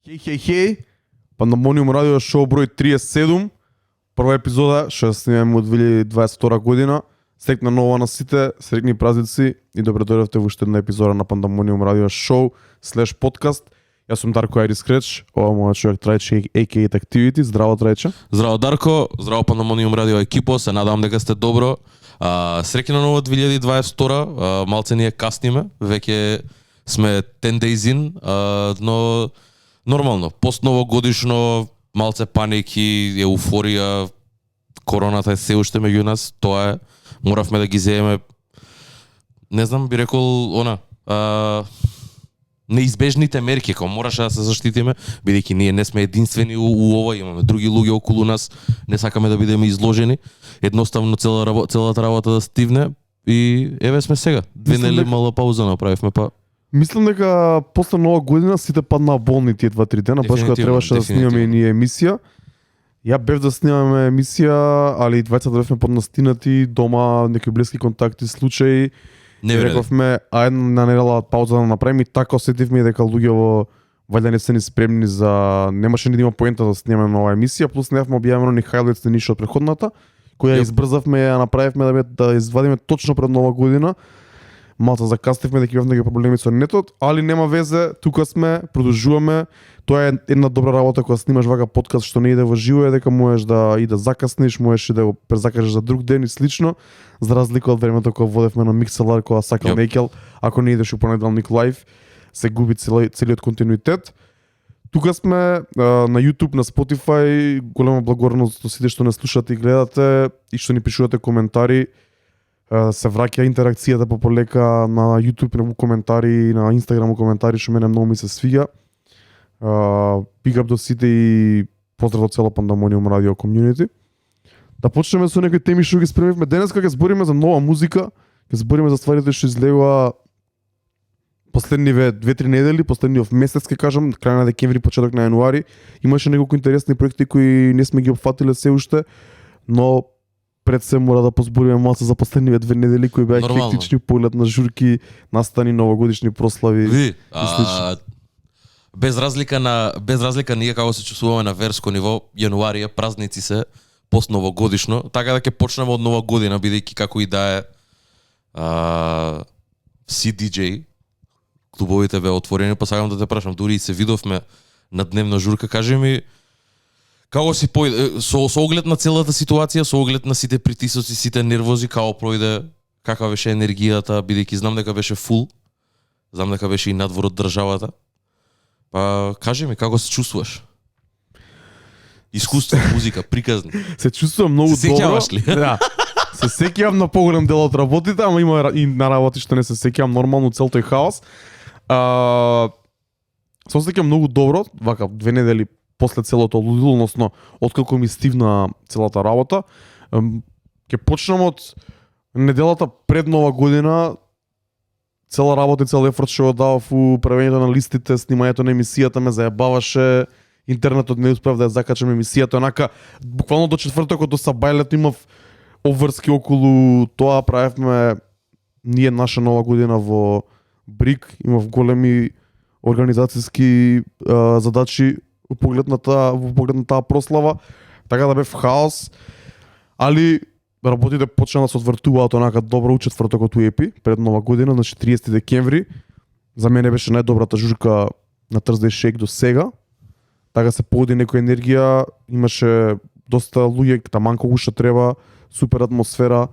Хеј, Пандамониум радио шоу број 37, прва епизода, што ја снимаме од 2022 година. Среќна нова на сите, среќни празници и добре дојдовте во уште една епизода на Пандамониум радио шоу / подкаст. Јас сум Дарко Айрис Креч, ова мојот човек Трајче AKA Activity. Здраво Трајче. Здраво Дарко, здраво Пандамониум радио екипо, се надевам дека сте добро. Среќна нова 2022, малце ние касниме, веќе сме 10 days in, но нормално, пост новогодишно, малце паники, еуфорија, короната е се уште меѓу нас, тоа е, моравме да ги земеме, не знам, би рекол, неизбежните мерки, како мораше да се заштитиме, бидејќи ние не сме единствени у ова, имаме други луѓе околу нас, не сакаме да бидеме изложени, едноставно целата работа да стивне и еве сме сега. Две недели мала пауза направивме, па Мислам дека после нова година сите паднаа болни тие 2-3 дена, баш кога требаше да снимаме и ние емисија. Ја бев да снимаме емисија, али двајцата бевме поднастинати, дома некои блиски контакти, случаи. Рековме, ајде на недела пауза да направиме и така осетивме дека луѓето валјда не се ни спремни за немаше ни да има поента да снимаме нова емисија, плюс немавме објавено ни хайлайтс ни ништо од претходната, која избрзавме, ја направивме да извадиме точно пред нова година. Малце закаснивме дека имавме проблеми со нетот, али нема везе, тука сме, продолжуваме. Тоа е една добра работа кога снимаш вака подкаст што не иде во живо, е дека можеш да и да закасниш, можеш и да го презакажеш за друг ден и слично, за разлика од времето кога водевме на Mixlr, кога сакал Некел, ако не идеш у понеделник лайв, се губи целиот континуитет. Тука сме на YouTube, на Spotify, голема благодарност до сите што не слушате и гледате и што ни пишувате коментари. Се враќа интеракцијата полека на YouTube на коментари, на Instagram коментари, што мене многу ми се свиѓа. Big up до сите и поздрав од цело Пандамониум радио комјунити. Да почнеме со некои теми што ги спремивме денес, кога ќе збориме за нова музика, ќе збориме за стварите што излегува последниве 2-3 недели, последниот месец ќе кажам, крај на декември, почеток на јануари. Имаше неколку интересни проекти кои не сме ги опфатиле се уште, но пред се мора да позбориме малце за последниве 2 недели кои беа хектични, поглед на журки, настани, новогодишни прослави и слично. Без разлика ние како се чувствуваме на верско ниво, јануарија, празници се, пост новогодишно, така да ќе почнеме од нова година, бидејќи како и да е CDJ, клубовите беа отворени, па сакам да те прашам, дури и се видовме на дневна журка, кажи ми, како си појде, со оглед на целата ситуација, со оглед на сите притисоци, сите нервози, како пројде, каква беше енергијата, бидејќи знам дека беше фул, знам дека беше и надвор од државата. Па кажи ми, како се чувствуваш? Искуство, музика, приказни. Се чувствувам многу добро. Се сеќаваш ли? Да. Се сеќавам на поголем дел од работите, ама има и на работи што не се сеќавам, нормално цел тој хаос. Се осеќам многу добро, вака 2 недели после целото лудило, односно откако ми стивна целата работа. Ќе почнам од неделата пред нова година. Цела работа и цел ефорт што го давав у правењето на листите, снимањето на емисијата ме заебаваше. Интернетот не успев да ја закачам емисијата, онака буквално до четвртокот до сабајлето имав обврски околу тоа, правевме ние наша нова година во Брик, имав големи организацијски задачи во поглед на таа прослава, така да бев хаос, али работите почнаа да се одвртуваат онака добро у четвртокот у ЕПИ, пред нова година, значи 30 декември. За мене беше најдобрата журка на Thursday Shake до сега. Така се поводи некоја енергија, имаше доста луѓе, таман колку што треба, супер атмосфера.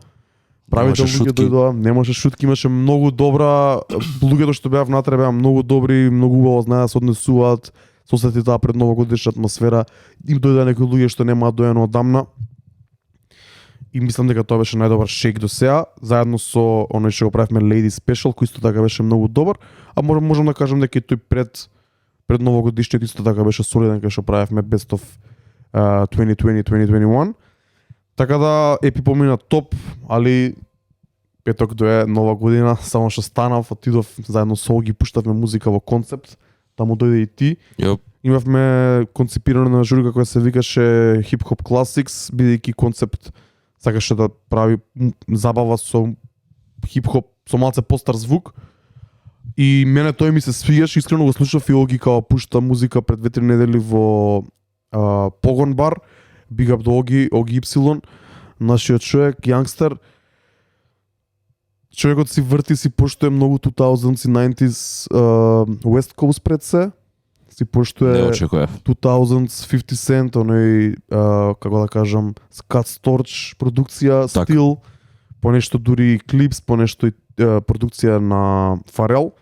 Правите луѓе дојдоа, немаше шутки, имаше многу добра, луѓето што беа внатре беа многу добри, многу убаво знаеа да се однесуваат, сосети таа предновогодишна атмосфера. Им дојдоа некои луѓе што немаат дојано одамна. И мислам дека тоа беше најдобар шейк до сега, заедно со оној што го правевме Lady Special, кој исто така беше многу добар, а можам да кажам дека и тој пред новогодишниот исто така беше солиден, кај што правевме Best of 2020-2021. Така да епи помина топ, али петок дое нова година, само што станав, отидов заедно со Оги, пуштавме музика во концепт, таму дојде и ти. Имавме концепирано на журка која се викаше Hip Hop Classics, бидејќи концепт сакаше да прави забава со хип-хоп, со малце постар звук. И мене тој ми се свигаше, искрено го слушав и Оги као пушта музика пред 2-3 недели во Погон бар. Big up до Оги Y, нашиот човек, јангстер. Човекот си врти, си поштуе многу 2000s и 90s West Coast пред се. Си поштуе Не очекував. 2000s 50 Cent, оној, како да кажам, Scott Storch продукција, Так. стил, по нешто дури клипс, по нешто и продукција на Фарел.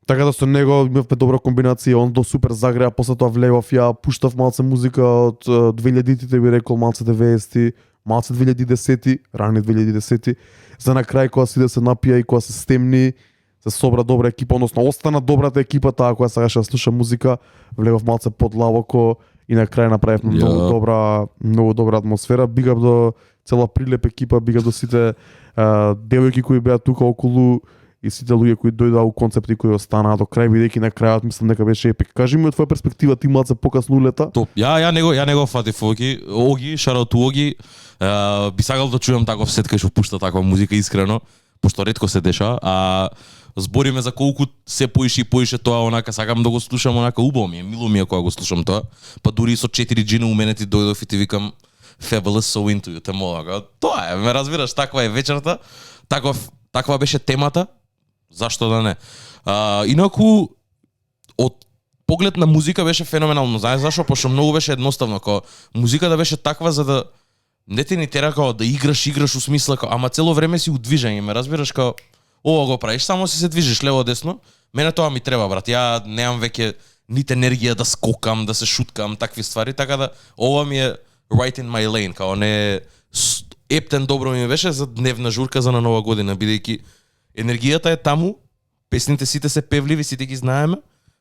Така да со него имавме добра комбинација, он до супер загреа, после тоа влегов, ја пуштав малце музика од 2000-тите, би рекол, малце 90-ти, малце 2010-ти, рани 2010-ти, за на крај кога си да се напија и кога се стемни, се собра добра екипа, односно остана добрата екипа, таа која сакаше да слуша музика, влегов малце подлабоко и на крај направивме многу добра атмосфера. Big up до цела Прилеп екипа, big up до сите девојки кои беа тука околу и сите луѓе кои дојдоа у концепти кои останаа до крај, бидејќи на крајот мислам дека беше епик. Кажи ми од твоја перспектива, ти малце покасно улета. Топ. Ја не го фатив Оги, шараут Оги. Би сакал да чујам таков сет кај што пушта таква музика искрено, пошто ретко се деша, а збориме за колку се поише и поише тоа, онака сакам да го слушам, онака убаво ми е, мило ми е кога го слушам тоа. Па дури со 4 джина у мене ти дојдов и ти викам Fabulous so into you, те молам. Тоа е, ме разбираш, таква е вечерта, таква беше темата. Зашто да не? Инаку од поглед на музика беше феноменално. Знаеш зашо? Пошто многу беше едноставно, као музиката беше таква за да не те ни тера као да играш у смисла као, ама цело време си у движење, ме разбираш као ова го правиш, само си се движиш лево десно. Мене тоа ми треба, брат. Ја немам веќе нит енергија да скокам, да се шуткам, такви ствари, така да ова ми е right in my lane, као не ептен добро ми беше за дневна журка за на нова година, бидејќи енергијата е таму, песните сите се певливи, сите ги знаеме,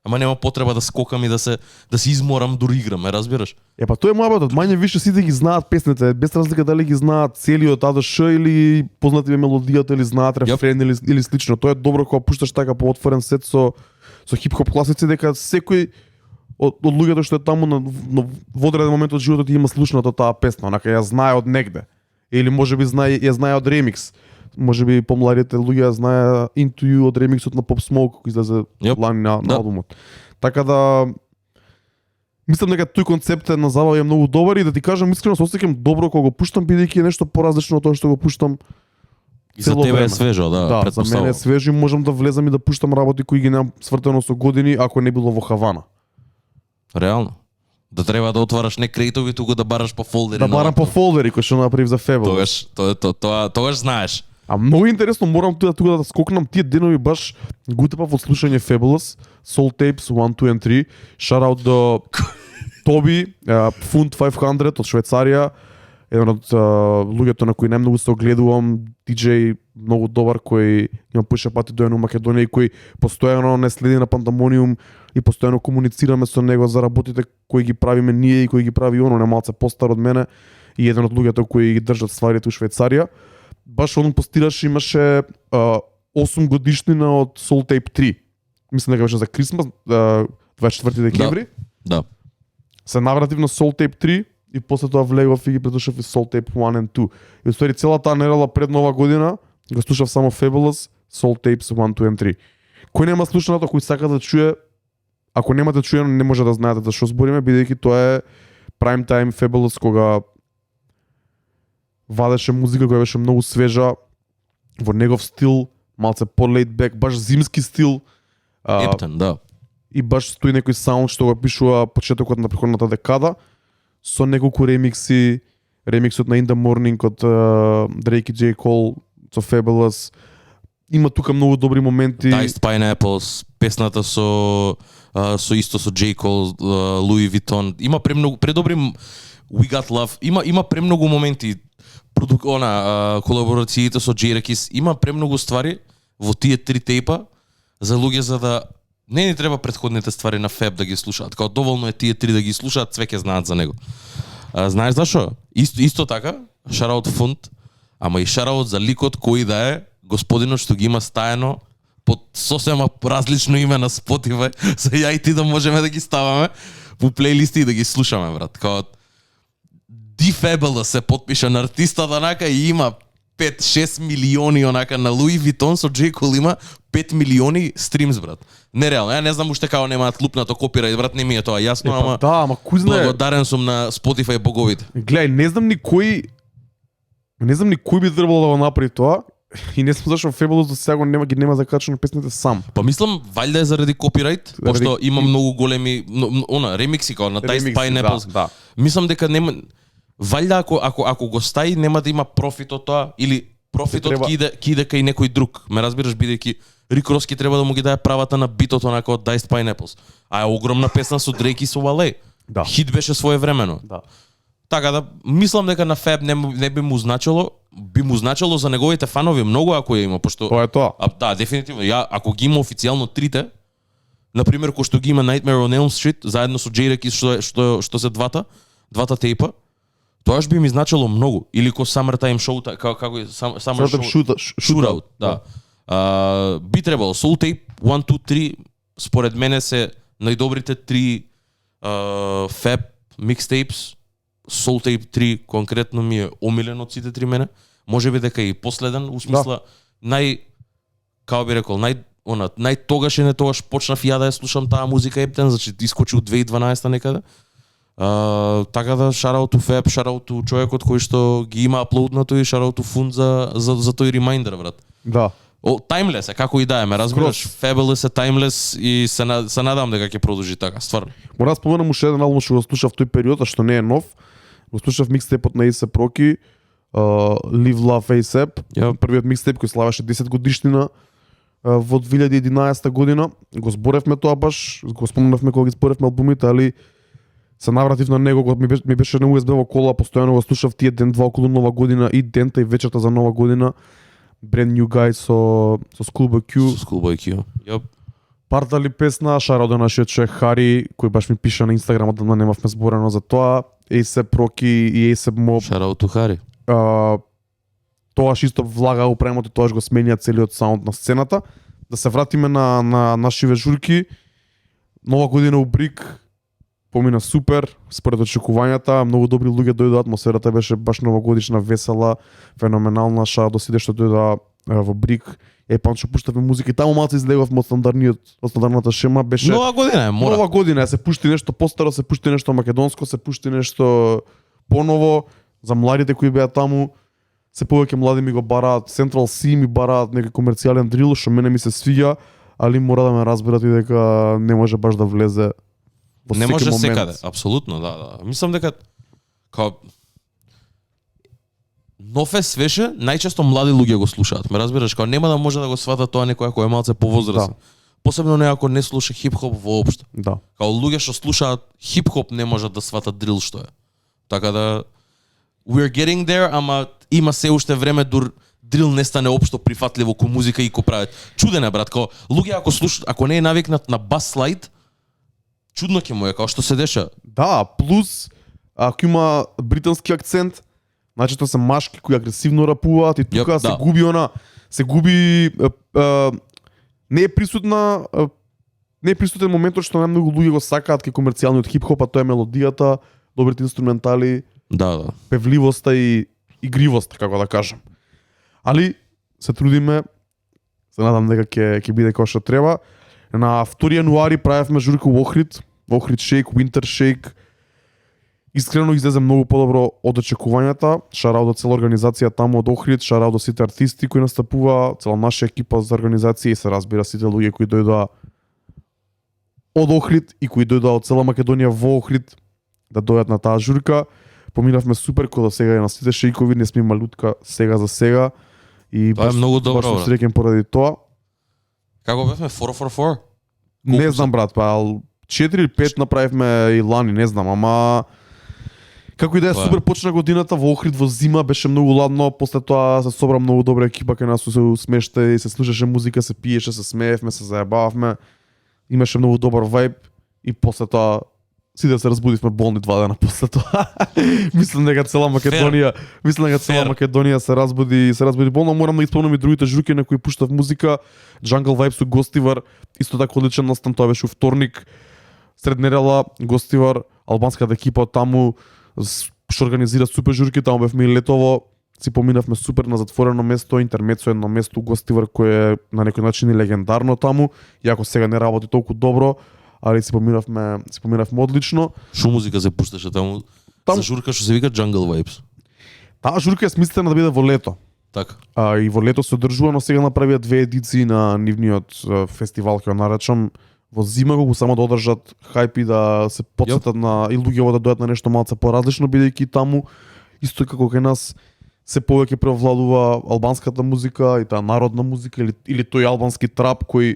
ама нема потреба да скокам и да се изморам дури играме, разбираш? Па тоа е муабетот, мање више сите ги знаат песните, без разлика дали ги знаат целиот АДШ или познати мелодијата или знаат рефрен или слично. Тоа е добро кога пушташ така по отворен сет со хип-хоп класици, дека секој од луѓето што е таму на во одреден момент од животот има слушната таа песна, онака ја знае од негде. Или можеби ја знае од ремикс. Можеби помладите луѓе ја знае Into You од ремиксот на Pop Smoke кој излезе лани на албумот. Така да мислам дека тој концепт на забава е многу добар и да ти кажам искрено се осеќам добро кога го пуштам бидејќи е нешто поразлично од тоа што го пуштам. И за тебе е свежо, да, за мене е свежо и можам да влезам и да пуштам работи кои ги немам свртено со години ако не било во Хавана. Реално. Да треба да отвараш не креитови, туку да бараш по фолдери. Да барам по фолдери кои што направив за Fabulous. Тогаш знаеш. А многу интересно, морам тука да скокнам тие денови баш го тепав од слушање Fabulous, Soul Tapes 1, 2 and 3. Shout out до Тоби, Fund 500 од Швајцарија, еден од луѓето на кои најмногу се огледувам, DJ многу добар кој има поише пати доен у Македонија и кој постојано не следи на Пандамониум и постојано комуницираме со него за работите кои ги правиме ние и кои ги прави он е малце постар од мене и еден од луѓето кои ги држат стварите у Швајцарија. Баш он постираш имаше 8 годишнина од Soul Tape 3. Мислам дека беше за Крисмас, 24 декември. Да. Се навратив на Soul Tape 3 и после тоа влегов и ги предушав и Soul Tape 1 and 2. И уствари цела таа недела пред нова година го слушав само Fabulous, Soul Tapes 1, 2 and 3. Кој нема слушнато, кој сака да чуе, ако немате чуено не може да знаете за што збориме, бидејќи тоа е prime time Fabulous кога вадеше музика која беше многу свежа, во негов стил, малце по-laid back, баш зимски стил. Ептен, да. И баш стои некој саунд што го пишува почетокот на претходната декада, со неколку ремикси, ремиксот на In The Morning од Drake и J. Cole, со Fabulous. Има тука многу добри моменти. Diced Pineapples, песната со исто со J. Cole, Louis Vuitton. Има предобри We Got Love. Има премногу моменти. Колаборациите со J-Rakis. Има премногу ствари во тие 3 тейпа за луѓе за да не ни треба претходните ствари на Fab да ги слушаат. Као доволно е тие 3 да ги слушаат, све ќе знаат за него. Знаеш зашо? Исто така, шараут Фунд, ама и шараут за ликот кој да е господинот што ги има стаено под сосема различно име на Spotify, за ја и ти да можеме да ги ставаме во плейлисти и да ги слушаме, брат. Као D-Fabulous се потпиша на артистата нака и има 5-6 милиони онака на Луи Витон со J. Cole има 5 милиони стримс, брат. Нереално. Ја не знам уште како немаат лупнато копирајт, брат, не ми е тоа јасно, ама да, ама кој знае. благодарен сум на Spotify боговите. Гледај, не знам ни кој би требало да го направи тоа. И не знам зашто Fabulous до сега ги нема закачано песните сам. Па мислам валјда е заради копирајт, пошто има многу големи ремикси како на Diced Pineapples. Да. Мислам дека нема валјда ако го стаи нема да има профит од тоа или профитот ќе иде кај некој друг. Ме разбираш, бидејќи Рик Рос ќе треба да му ги даде правата на битот онака од Diced Pineapples. А е огромна песна со Дрейк и со Wale. Да. Хит беше своевремено. Да. Така да мислам дека на Fab не би му значило за неговите фанови многу ако ја има, пошто Тоа е тоа. да, дефинитивно. Ја ако ги има официјално трите, на пример кој што ги има Nightmare on Elm Street заедно со Jadakiss што се двата тейпа, тоаш би ми значило многу. Или ко Summertime Show, како Summer Shootout, да. Би требало Soul Tape 1 2 3 според мене се најдобрите 3 Fab mixtapes. Soul Tape 3 конкретно ми е омилен од сите три мене. Може би дека и последен, у смисла како би рекол, најтогаш не тогаш почнав ја да ја слушам таа музика ептен, значи искочи од 2012 некаде. Така да shout out to Fab, shout out to човекот кој што ги има аплоуднато и shout out to Fund за тој ремайндер, брат. Да. Timeless е, како и да е, ме разбираш, Fabulous е Timeless и се надам дека ќе продолжи така, стварно. Мора да споменам уште еден албум што го слушав тој период, а што не е нов. Го слушав микстейпот на A$AP Rocky, Live Love A$AP, првиот микстейп кој славеше 10 годишнина во 2011 година. Го зборевме тоа баш, го спомнавме кога ги зборевме албумите, али се навратив на него, ми беше на USB во кола, постојано го слушав тие ден-два околу Нова година и дента и вечерта за Нова година. Brand New Guy со Schoolboy Q. Со Schoolboy Q. Јоп. Партали песна, шарао до нашиот човек Хари, кој баш ми пиша на Инстаграм, да немавме зборено за тоа. A$AP Rocky и A$AP Mob. Шарао ту Хари. Тоаш исто влага упремото, тоаш го сменија целиот саунд на сцената. Да се вратиме на нашиве журки. Нова година у Брик помина супер, според очекувањата, многу добри луѓе дојдоа, атмосферата беше баш новогодишна, весела, феноменална, шао до сите што дојдоа во Брик. Панчо пуштавме музика и таму малку излегавме од стандардната шема, беше Нова година е, мора. Нова година се пушти нешто постаро, се пушти нешто македонско, се пушти нешто поново за младите кои беа таму. Се повеќе млади ми го бараат, Central C ми бараат некој комерцијален дрил, што мене ми се свиѓа, али мора да ме разберат и дека не може баш да влезе во секој момент. Не може секаде, апсолутно, да. Мислам дека као нов е свеше, најчесто млади луѓе го слушаат. Ме разбираш, као нема да може да го свата тоа некој кој е малце повозрасен. Да. Посебно не ако не слуша хип-хоп воопшто. Да. Као луѓе што слушаат хип-хоп не можат да сватат дрил што е. Така да we're getting there, ама има се уште време дур дрил не стане општо прифатливо ко музика и ко прават. Чуден е, брат, као луѓе ако слушаат, ако не е навикнат на бас слайд, чудно ќе му е као што се деша. Да, плюс ако има британски акцент, значи се машки кои агресивно рапуваат и тука се губи не е присутен моментот што најмногу луѓе го сакаат кај комерцијалниот хип-хоп, а тоа е мелодијата, добрите инструментали, да. певливоста и игривост, како да кажам. Али се трудиме, се надам дека ќе биде како што треба. На 2 јануари правевме журка во Охрид Шейк, Winter Shake. Искрено излезе многу подобро од очекувањата. Шарао до цела организација таму од Охрид, шарао до сите артисти кои настапува, цела наша екипа за организација и се разбира сите луѓе кои дојдоа од Охрид и кои дојдоа од цела Македонија во Охрид да дојдат на таа журка. Поминавме супер кога сега и на сите шејкови, не сме имали лутка сега за сега. И тоа е многу добро. Баш сум среќен поради тоа. Како бевме 444? Не знам, брат, па 4 или 5 направивме и лани, не знам, ама како и да е супер почна годината во Охрид во зима, беше многу ладно, после тоа се собра многу добра екипа кај нас, се усмешта и се слушаше музика, се пиеше, се смеевме, се заебававме. Имаше многу добар вајб и после тоа сите се разбудивме болни 2 дена после тоа. Мислам дека цела Македонија се разбуди болно. Морам да исполнам и другите журки на кои пуштав музика. Jungle Vibe со Гостивар, исто така одличен настан, тоа беше вторник. Сред недела Гостивар, албанската екипа од таму што организира супер журки, таму бевме и летово. си поминавме супер на затворено место, интермецо едно место гостивар кој е на некој начин и легендарно таму, иако сега не работи толку добро, али си поминавме одлично. Шо музика се пушташе таму? За журка што се вика Jungle Vibes. Таа журка е смислена да биде во лето. Така. И во лето се одржува, но сега направија 2 едиции на нивниот фестивал, кој наречам во зима го само да одржат хајп и да се потсетат на и луѓето да дојдат на нешто малце поразлично, бидејќи таму исто како кај нас се повеќе превладува албанската музика и таа народна музика или тој албански трап кој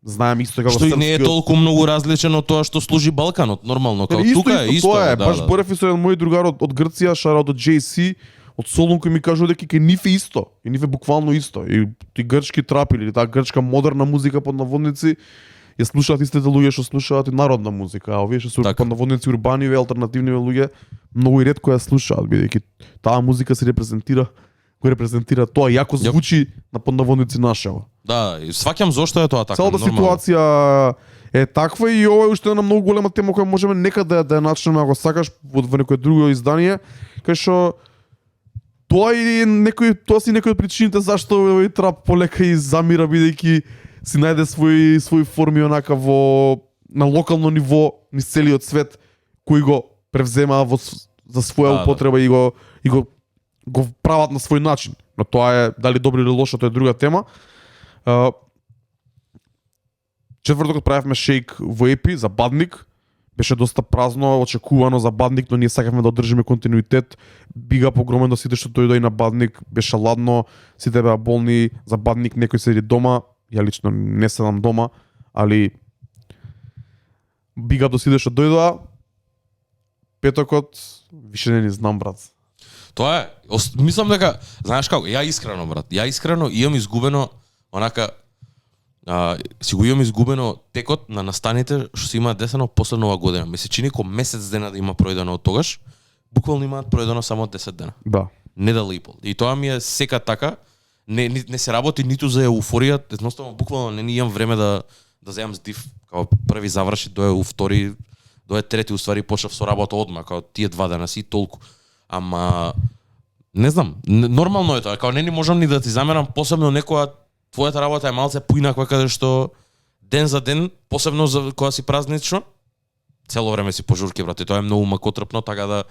знаеме исто како што и не е толку многу различен од тоа што служи Балканот, нормално, како тука е исто. Тоа е, баш зборев и со еден мој другар од Грција, шараут од JC, од Солун, кој ми кажува дека кај нив е исто, и нив е буквално исто. И ти грчки трап или таа грчка модерна музика под наводници ја слушаат истите луѓе што слушаат и народна музика, а овие што се под наводници урбаниве, алтернативни луѓе многу и ретко ја слушаат, бидејќи таа музика се репрезентира тоа, јако звучи на под наводници нашево. Да, и сваќам зошто е тоа така. Целата ситуација е таква и ова е уште една многу голема тема која можеме некаде да ја начнеме ако сакаш во некое друго издание, кај што тоа си некој од причините зашто овој трап полека и замира, бидејќи си најде свој форми онака на локално ниво низ целиот свет, кои го превземаа за своја употреба и го прават на свој начин. Но тоа е дали добро или лошо, тоа е друга тема. Четвртокот правевме шейк во ЕПИ за Бадник. Беше доста празно, очекувано за Бадник, но ние сакавме да одржиме континуитет. Бига огромен до сите што дојдоа и на Бадник. Беше ладно, сите беа болни. За Бадник некој седи дома. Ја лично не седам дома, али бига до сите што дојдоа. Петокот више не ни знам, брат. Тоа е. Мислам дека, знаеш како, ја искрено имам изгубено онака си го имам изгубено текот на настаните што се имаат десено после Нова година. Ми се чини ко месец дена да има пројдено од тогаш, буквално имаат пројдено само 10 дена. Да. Не да липол. И тоа ми е сека така. Не се работи ниту за еуфорија, едноставно буквално не имам време да земам здив. Као први заврши, дое втори, дое трети, уствари почнав со работа одма, као тие 2 дена си толку. Ама не знам, нормално е тоа, као не можам ни да ти замерам, посебно некоја твојата работа е малце поинаква каде што ден за ден, посебно за кога си празнично, цело време си пожурки, брат, и тоа е многу макотрпно, така да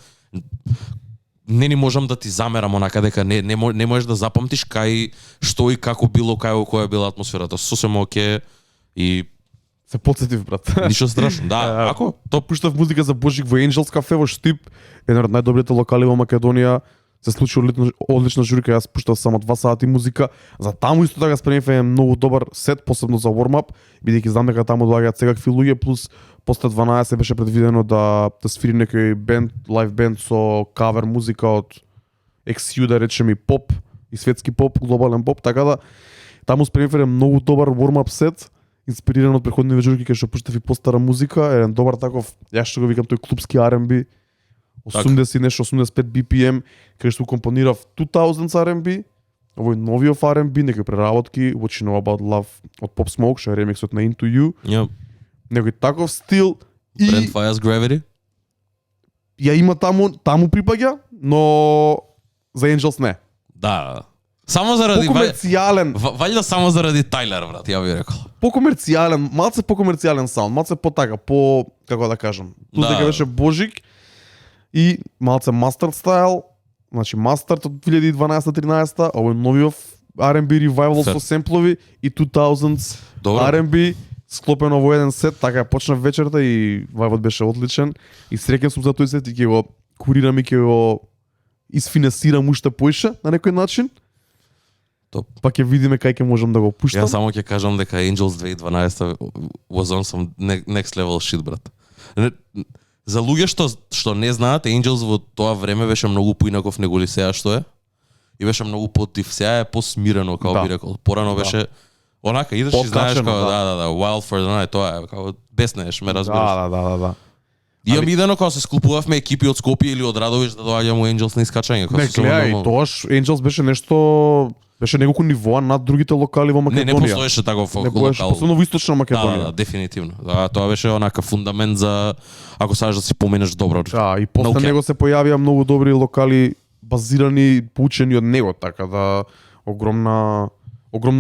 не можам да ти замерам онака дека не можеш да запамтиш кај што и како било, кај која била атмосферата. Сосем оке и се потсетив, брат. Ништо страшно. Да, ако тоа пуштав музика за Божик во Angels кафе во Штип, еден од најдобрите локали во Македонија. Се случи одлична журка, јас пуштав само 2 сати музика. За таму исто така спремив многу добар сет, посебно за warm-up, бидејќи знам дека таму доаѓаат секакви луѓе, плюс после 12 беше предвидено да свири некој бенд, лайв бенд со кавер музика од XU, да речеме и поп, и светски поп, глобален поп, така да таму спремив многу добар warm-up сет, инспириран од претходни журки кај што пуштав и постара музика, еден добар таков, јас што го викам тој клубски R&B, 80 нешто 85 BPM, кај што компонирав 2000 R&B, овој новиот R&B, некои преработки, What You Know About Love од Pop Smoke, што е ремиксот на Into You. Yep. Некој таков стил и Brent Faiyaz Gravity. Ја има таму припаѓа, но за Angels не. Да. Само заради покомерцијален. Ваljda само заради Тайлер, брат, ја би рекол. Покомерцијален, малце покомерцијален саунд, малце потака, како да кажам. Плюс дека беше Божик и малце Mustard стайл, значи Mustard од 2012-13, овој новиот R&B revival со семплови и 2000s R&B склопено во еден сет, така почна вечерта и вајбот беше одличен и среќен сум за тој сет и ќе го курирам и ќе го изфинансирам уште поише на некој начин. Топ. Па ќе видиме кај ќе можам да го пуштам. Јас само ќе кажам дека Angels 2012 was on some next level shit, брат. За луѓе што не знаат, Angels во тоа време беше многу поинаков него ли сега што е. И беше многу подив. Сега е посмирено, како би рекол. Порано беше онака идеш и знаеш како да, Wild for the Night, тоа е како беснеш, ме разбираш. Да. Имам идено кога се склупувавме екипи од Скопје или од Радовиш да доаѓаме во Angels на искачање. Не, гледај, тоаш Angels беше нешто, беше неколку нивоа над другите локали во Македонија. Не постоеше таков локал. Посебно во Источна Македонија. Да, дефинитивно. Да, тоа беше онака фундамент за ако сакаш да си поменеш добро. Да, и после него се појавија многу добри локали базирани, поучени од него, така да огромно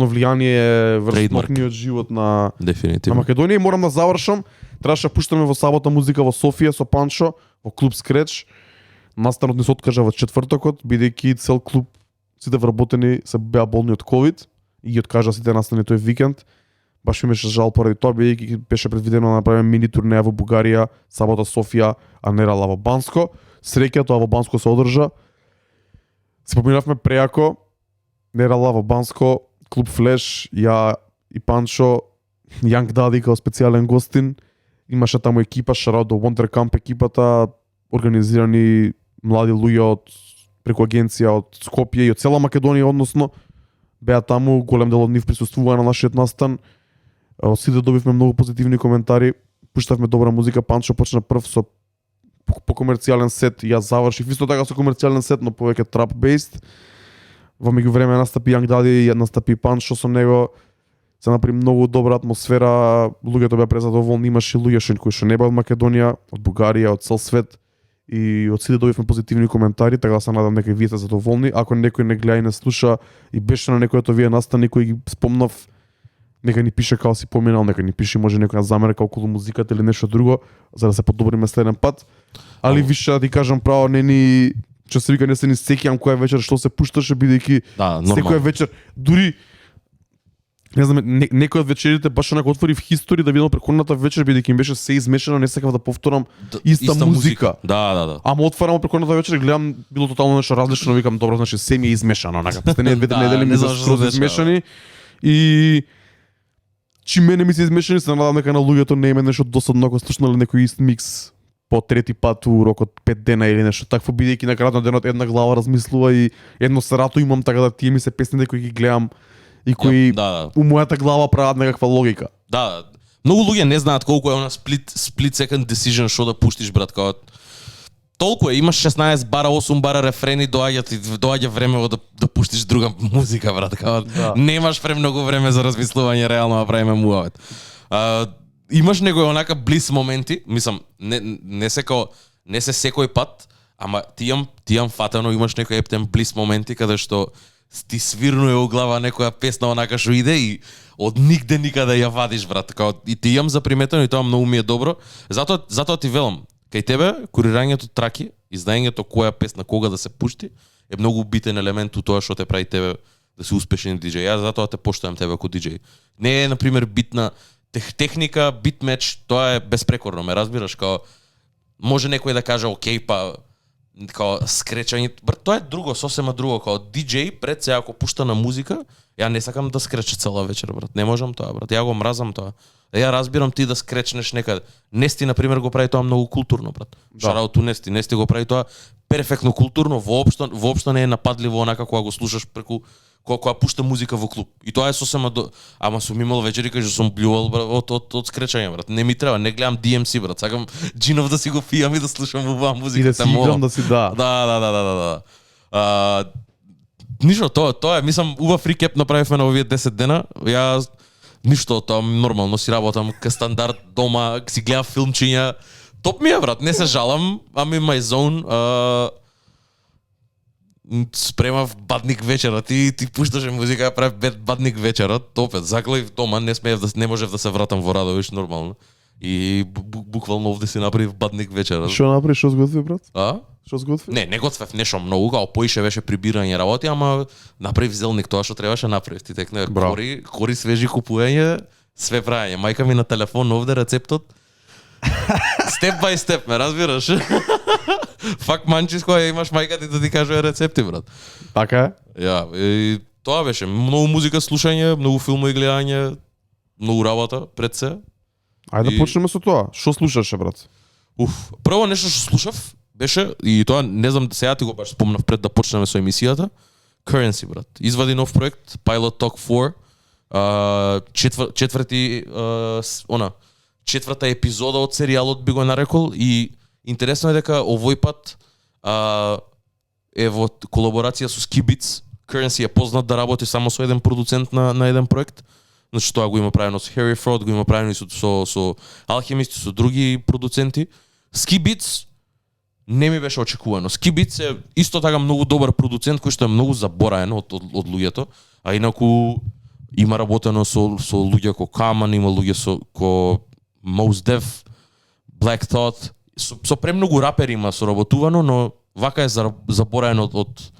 влијание врз Трейдмарк. целокупниот живот на Дефинитивно. Македонија. И морам да завршам. Требаше да пуштаме во сабота музика во Софија со Панчо во клуб Скреч. Настанот ни се откажа во четвртокот, бидејќи цел клуб сите вработени се беа болни од ковид и ги откажа сите настани тој викенд. Баш ми беше жал поради тоа, бидејќи беше предвидено да направиме мини турнеја во Бугарија, сабота Софија, а Нерала во Банско. Среќа тоа во Банско се одржа. Се поминавме преако. Нерала во Банско, клуб Флеш, ја и Панчо, Јанг Дади као специјален гостин. Имаше таму екипа, шараут до Wonder Camp екипата, организирани млади луѓе од преку агенција од Скопје и од цела Македонија, односно беа таму, голем дел од нив присуствуваа на нашиот настан. Од сите добивме многу позитивни коментари, пуштавме добра музика. Панчо почна прв со по комерцијален сет, јас завршив исто така со комерцијален сет, но повеќе trap based. Во меѓувреме настапи Јанг Дади, настапи Панчо со него. Се направи многу добра атмосфера, луѓето беа презадоволни, имаше луѓе кои што не беа од Македонија, од Бугарија, од цел свет и од сите добивме позитивни коментари, така да се надам дека и вие сте задоволни. Ако некој не гледа и не слуша и беше на некој од овие настани кои ги спомнав, нека ни пише како си поминал, нека ни пише може некоја замерка околу музиката или нешто друго, за да се подобриме следен пат. Али више да ти кажам право, не ни што се вика, не се ни сеќавам која вечер што се пушташе, бидејќи секоја вечер дури не знам, некој од вечерите баш онака отворив хистори да видам претходната вечер, бидејќи им беше се измешано, не сакав да повторам иста музика. Да. Ама отварам претходната вечер и гледам било тотално нешто различно, викам добро, значи се ми е измешано, онака. Последните две недели ми се скроз измешани и чим мене ми се измешани, се надам дека на луѓето не име нешто досадно ако слушнале некој ист микс по трети пат у рок од 5 дена или нешто такво, бидејќи на крајот на денот една глава размислува и едно сарато имам, така да тие ми се песните кои ги гледам и кои у мојата глава прават некаква логика. Да, многу луѓе не знаат колку е она split second decision што да пуштиш, брат, као толку е, имаш 16 бара, 8 бара рефрени, доаѓа време да пуштиш друга музика, брат, као немаш премногу време за размислување, реално да правиме муавет. Имаш некои онака близ моменти, мислам, не се секој пат, ама ти имам фатено, имаш некои ептен близ моменти каде што ти свирнуе у глава некоја песна онака што иде и од нигде никаде ја вадиш, брат. Као, и ти имам заприметено и тоа многу ми е добро. Затоа ти велам, кај тебе курирањето траки, издањето која песна кога да се пушти е многу битен елемент у тоа што те прави тебе да си успешен диџеј. Јас затоа те поштувам тебе како диџеј. Не е на пример битна техника, бит меч, тоа е безпрекорно, ме разбираш, као може некој да каже окей, па као скречање, тоа е друго, сосема друго, као диџеј пред се ако пушта на музика, ја не сакам да скрече цела вечер, брат. Не можам тоа, брат. Ја го мразам тоа. Ја разбирам ти да скречнеш некаде. Нести на пример го прави тоа многу културно, брат. Шараут у Нести го прави тоа перфектно културно, воопшто не е нападливо онака кога го слушаш преку кога пушта музика во клуб. И тоа е сосема ама сум имал вечери кај што сум блювал од скречање, брат. Не ми треба, не гледам DMC, брат. Сакам джинов да си го пијам и да слушам убава музика. И да си играм, да си Да. Ништо, тоа е, мислам, убав рекеп направивме на овие 10 дена. Ја ништо, тоа нормално си работам ка стандард дома, си гледам филмчиња. Топ ми е, брат, не се жалам, I'm in my zone. Спремав бадник вечера, ти пушташе музика, ја правев бадник вечера, топет, заглавив дома, не можев да се вратам во Радовиш нормално. И буквално овде си направив бадник вечера. Што направи, што сготви, брат? Што сготви? Не готвев нешто многу, као поише беше прибирање работи, ама направив зелник тоа што требаше направив. Ти текне кори свежи купување, све правење. Мајка ми на телефон овде рецептот. Степ бај степ, ме разбираш? Фак манчис која имаш мајка ти да ти кажува рецепти, брат. Така е? Ја, и тоа беше многу музика слушање, многу филмови гледање, многу работа пред се. Ајде да почнеме со тоа. Што слушаше, брат? Прво нешто што слушав беше, и тоа не знам, сега ти го баш спомнав пред да почнеме со емисијата, Currency, брат. Извади нов проект, Pilot Talk 4, четврта епизода од серијалот би го нарекол, и интересно е дека овој пат е во колаборација со Skibits. Currency е познат да работи само со еден продуцент на еден проект. Значи тоа го има правено со Harry Fraud, го има правено и со Alchemist, со други продуценти. Skibits не ми беше очекувано. Скибиц е исто така многу добар продуцент кој што е многу забораен од луѓето, а инаку има работено со луѓе ко Каман, има луѓе ко Mos Def, Black Thought, со премногу рапери има соработувано, но вака е забораен од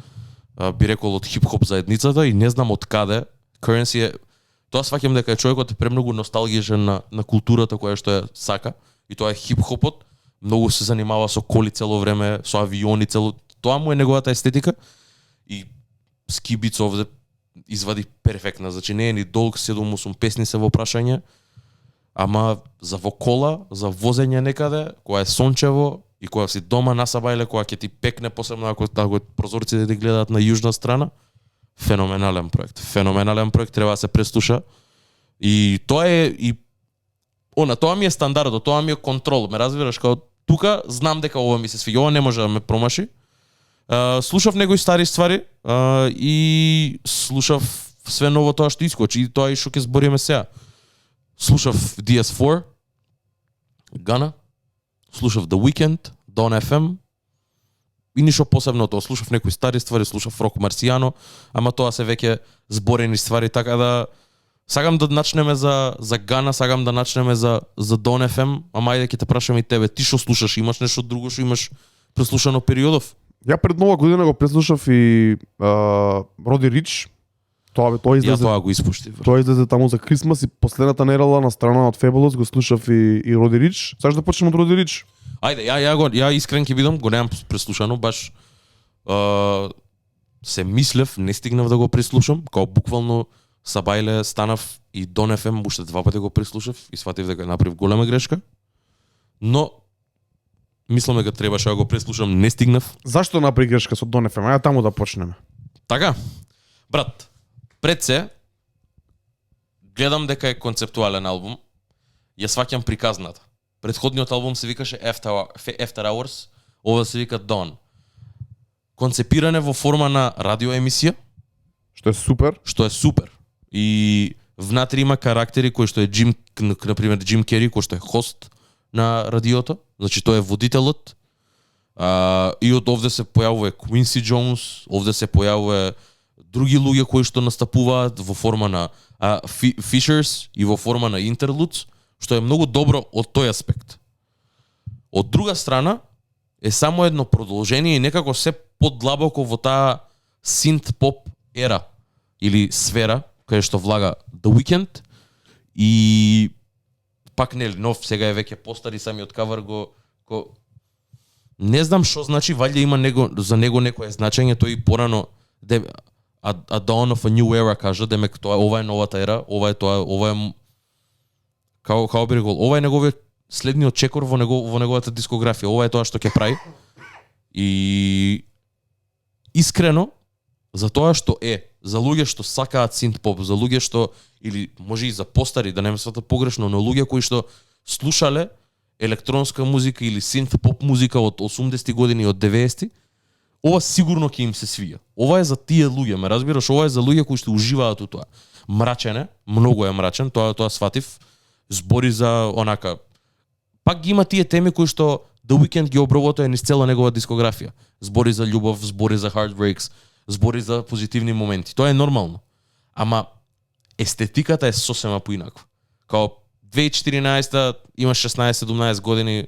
би рекол од хип-хоп заедницата и не знам од каде. Currency е, тоа сваќам дека човекот е премногу носталгичен на културата која што е сака, и тоа е хип-хопот. Многу се занимава со коли цело време, со авиони цело. Тоа му е неговата естетика и Скибиц овде извади перфектна. Значи не е ни долг, 7-8 песни се во прашање, ама за во кола, за возење некаде, која е сончево и која си дома на Сабајле, која ќе ти пекне, посебно ако прозорците ти гледаат на јужна страна. Феноменален проект. Феноменален проект, треба да се преслуша. И тоа е и тоа ми е стандардот, тоа ми е контрол. Ме разбираш, као тука знам дека ова ми се свиѓа, ова не може да ме промаши. Слушав некои стари ствари и слушав све ново тоа што искочи и тоа и што ќе збориме сега. Слушав DS4, Гана, слушав The Weeknd, Don FM и ништо посебно тоа. Слушав некои стари ствари, слушав Рок Марсијано, ама тоа се веќе зборени ствари, така да сакам да начнеме за Гана, сакам да начнеме за Don FM, ама ајде ќе те прашам и тебе, ти што слушаш, имаш нешто друго што имаш преслушано периодов? Ја пред нова година го преслушав и Роди Рич. Тоа излезе. Ја тоа го испушти. Тоа излезе таму за Крисмас и последната недела на страна од Fabulous го слушав и Роди Рич. Саш да почнеме од Роди Рич. Ајде, ја искрен ќе бидам, го немам преслушано, баш се мислев, не стигнав да го преслушам, као буквално Сабајле станав и Don FM уште 2 пати го преслушав и сватив дека направив голема грешка. Но мислам дека требаше да го преслушам, не стигнав. Зашто направи грешка со Don FM? Ајде таму да почнеме. Така, брат, пред се гледам дека е концептуален албум. Ја сваќам приказната. Претходниот албум се викаше After Hours, ова се вика Dawn. Концепиране во форма на радио емисија, што е супер. И внатре има карактери кои што е например Джим Кери, кој што е хост на радиото, значи тој е водителот. И од овде се појавува Quincy Jones, овде се појавува други луѓе кои што настапуваат во форма на features и во форма на interludes, што е многу добро од тој аспект. Од друга страна е само едно продолжение и некако се подлабоко во таа синт-поп ера или сфера кај што влага The Weeknd и пак нели нов, сега е веќе постари, самиот кавар го не знам што значи, валјда има за него некое значење, тој и порано a dawn of a new era кажа, демек тоа ова е новата ера, ова е како би рекол, ова е неговиот следниот чекор во неговата дискографија, ова е тоа што ќе прави. И искрено за тоа што е, за луѓе што сакаат синт-поп, за луѓе што, или може и за постари, да не ме свата погрешно, но луѓе кои што слушале електронска музика или синт-поп музика од 80-ти години и од 90-ти, ова сигурно ќе им се свија. Ова е за тие луѓе, ме разбираш, ова е за луѓе кои што уживаат у тоа. Мрачен е, многу е мрачен, тоа сватив, збори за онака. Пак ги има тие теми кои што The Weeknd ги обработува низ цела негова дискографија. Збори за љубов, збори за heartbreaks, збори за позитивни моменти. Тоа е нормално. Ама естетиката е сосема поинаква. Као 2014 има 16-17 години,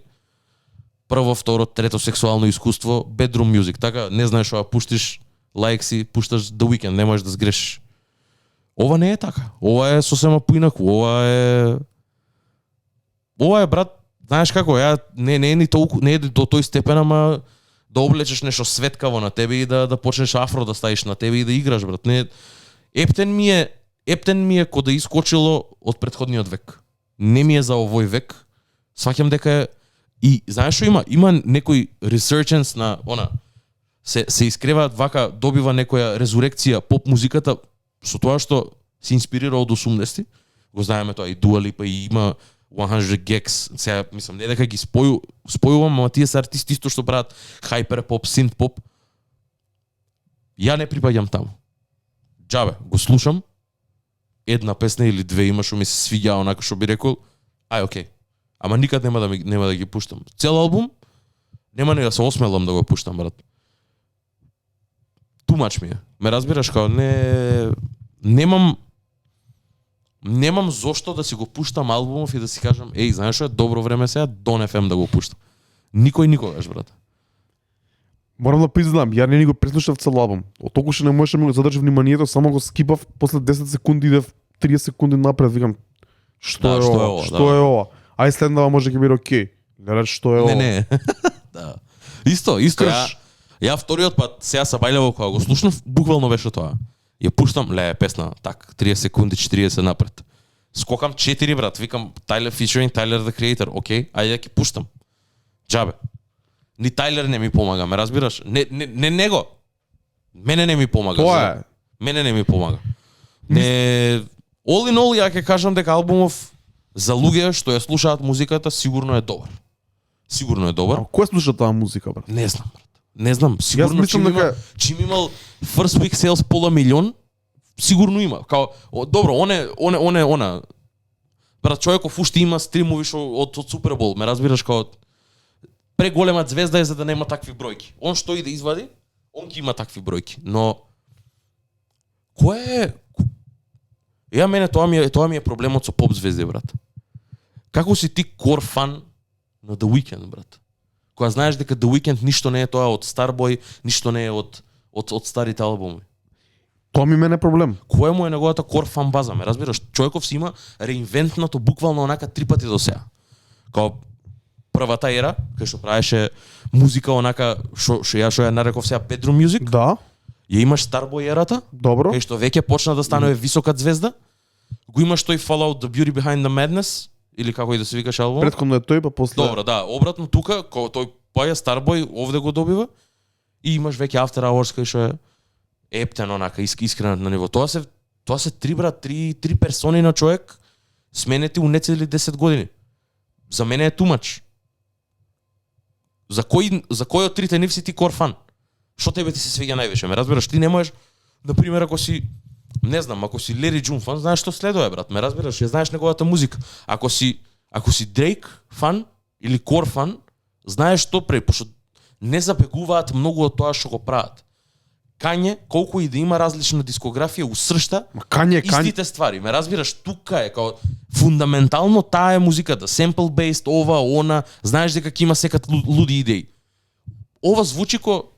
прво, второ, трето сексуално искуство, bedroom music, така, не знаеш што пуштиш лайк си, пушташ The Weeknd, не можеш да сгрешиш. Ова не е така. Ова е сосема поинакво. Ова е брат, знаеш како, не е ни толку, не е до тој степен, ама да облечеш нешто светкаво на тебе и да почнеш афро да ставиш на тебе и да играш, брат. Не, ептен ми е кога да искочило од претходниот век. Не ми е за овој век. Сваќам дека е и знаеш што има? Има некој resurgence на се искреваат вака, добива некоја резурекција поп музиката со тоа што се инспирира од 80-ти. Го знаеме тоа и Dua Lipa и има 100 Gex. Сега мислам не дека ги спојувам, ама тие се артисти исто што прават хайпер поп, синт поп. Ја не припаѓам таму. Џабе, го слушам. Една песна или две има што ми се свиѓа, онака што би рекол, окей. Ама никад нема да ги пуштам. Цел албум, Нема ни да се осмелам да го пуштам, брат. Тумач ми е. Ме разбираш, као немам зошто да си го пуштам албумов и да си кажам, еј, знаеш што е добро време сега, Don FM да го пуштам. Никој никогаш, брат. Морам да признам, ја не го преслушав цел албум. Од толку што не можеше да ми го задржи вниманието, само го скипав, после 10 секунди идев 30 секунди напред, викам, што е ова? Што е ова? Ај следнава може ќе биде окей. Гледаш што е ова? Не. Да. Исто, ја вториот пат сега са бајлево кога го слушнав, буквално беше тоа. Ја пуштам, песна, так, 30 секунди, 40 напред. Скокам 4, брат, викам Tyler featuring Tyler the Creator, окей, ајде ќе пуштам. Џабе. Ни Тайлер не ми помага, ме разбираш? Не него. Мене не ми помага. Тоа е. Мене не ми помага. Не, all in all, ја ќе кажам дека албумов за луѓе што ја слушаат музиката сигурно е добар. Сигурно е добар. А кој слуша таа музика, брат? Не знам, брат. Не знам, сигурно чим имал first week sales пола милион, сигурно има. Као, добро, она. Брат, човеков уште има стримови што од Супербол, ме разбираш, као преголема звезда е за да нема такви бројки. Он што и да извади, он ќе има такви бројки. Но кој е мене тоа ми е проблемот со поп звезди, брат. Како си ти кор фан на The Weeknd, брат? Кога знаеш дека The Weeknd ништо не е тоа од Starboy, ништо не е од старите албуми. Тоа ми мене проблем. Која му е неговата кор фан база, ме разбираш? Човеков си има реинвентнато буквално онака 3 пати до сега. Као првата ера, кај што правеше музика онака што ја нареков сега bedroom music. Да. Ја имаш Starboy ерата. Добро. Кај што веќе почна да станува висока звезда. Го имаш тој Fallout The Beauty Behind the Madness или како и да се викаш албум. Претходно е тој, па после. Добро, да, обратно тука кога тој паја Starboy овде го добива и имаш веќе After Hours кај што е ептен онака искрен на ниво. Тоа се 3 брат, 3 персони на човек сменети у нецели 10 години. За мене е тумач. За кој од трите нив си ти кор фан? Што тебе ти се свиѓа највише? Ме разбираш, ти не можеш, на пример, ако си Лери Джун фан, знаеш што следува, брат. Ме разбираш, ја знаеш неговата музика. Ако си Дрейк фан или кор фан, знаеш што прави, пошто не забегуваат многу од тоа што го прават. Кање, колку и да има различна дискографија, усршта истите ствари. Ме разбираш, тука е као фундаментално таа е музиката, sample based, ова, она, знаеш дека ќе има секад луди идеи. Ова звучи ко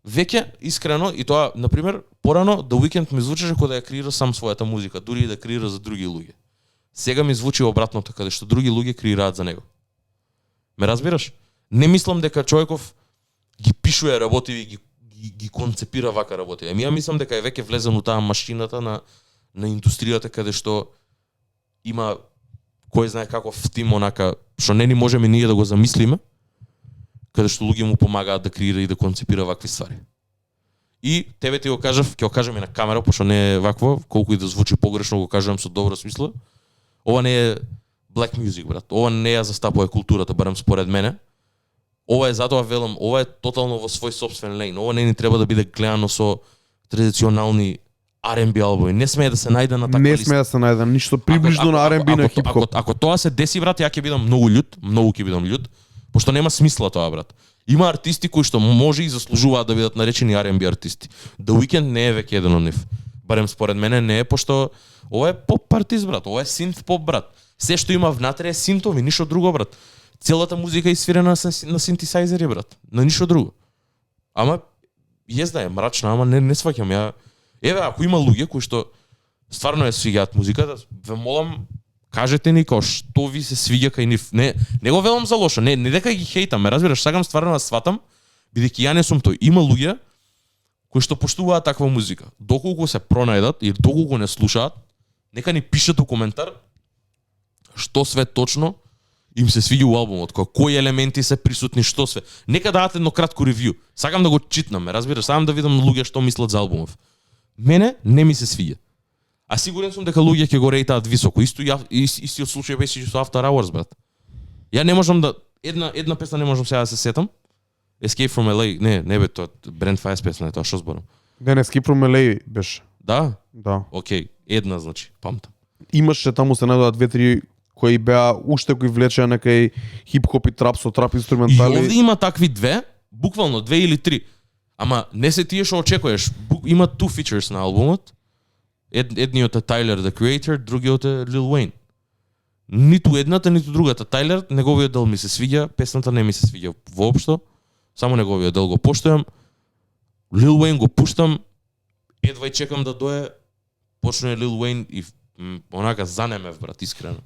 веќе искрено и тоа, на пример, порано The Weeknd ми звучеше кога да ја креира сам својата музика, дури и да креира за други луѓе. Сега ми звучи обратното, каде што други луѓе креираат за него. Ме разбираш? Не мислам дека човеков ги пишува работи и ги концепира вака работи. Ја мислам дека е веќе влезен у таа машината на индустријата каде што има кој знае каков тим онака што не ни можеме ние да го замислиме, каде што луѓе му помагаат да креира и да концепира вакви ствари. И тебе ти го кажав, ќе го кажам и на камера, пошто не е вакво, колку и да звучи погрешно, го кажувам со добра смисла. Ова не е black music, брат. Ова не ја застапува културата, барем според мене. Ова е затоа велам, ова е тотално во свој сопствен лейн. Ова не ни треба да биде гледано со традиционални R&B албуми. Не смее да се најде на таква листа. Не смее да се најде ништо приближно на R&B на хип-хоп. Ако тоа се деси, брат, ја ќе бидам многу ќе бидам лют, пошто нема смисла тоа, брат. Има артисти кои што може и заслужуваат да бидат наречени R&B артисти. The Weeknd не е веќе еден од нив. Барем според мене не е, пошто ова е поп артист, брат. Ова е синт поп, брат. Се што има внатре е синтови, ништо друго, брат. Целата музика е свирена на синтесайзери, брат. На ништо друго. Ама језда е мрачна, ама не сваќам ја. Еве, ако има луѓе кои што стварно ја свиѓаат музиката, ве молам, кажете ни кој што ви се свиѓа кај нив. Не го велам за лошо, не дека ги хейтам, ме разбираш, сакам стварно да сватам, бидејќи ја не сум тој. Има луѓе кои што поштуваат таква музика. Доколку се пронајдат или доколку не слушаат, нека ни пишат у коментар што све точно им се свиѓа у албумот, кои елементи се присутни, што све. Нека дадат едно кратко ревју. Сакам да го читнам, разбираш, сакам да видам луѓе што мислат за албумов. Мене не ми се свиѓа. А сигурен сум дека луѓе ќе го рейтаат високо. Истиот случај беше со After Hours, брат. Ја не можам да една песна не можам сега да се сетам. Escape from LA, не бе, тоа Brand Fires песна е тоа, што зборам? Не, Escape from LA беше. Да? Да. Океј, една значи, памтам. Имаше таму се најдоа 2-3 кои беа уште кои влечеа некај хип-хоп и трап со трап И инструментали. овде има такви две, буквално 2 или 3. Ама не се тие што очекуваш. Има two features на албумот. Едниот е Tyler the Creator, другиот е Lil Wayne. Ниту едната, ниту другата. Tyler, неговиот дел ми се свиѓа, песната не ми се свиѓа воопшто. Само неговиот дел го поштојам. Lil Wayne го пуштам, едва и чекам да дое, почне Lil Wayne и онака занемев, брат, искрено.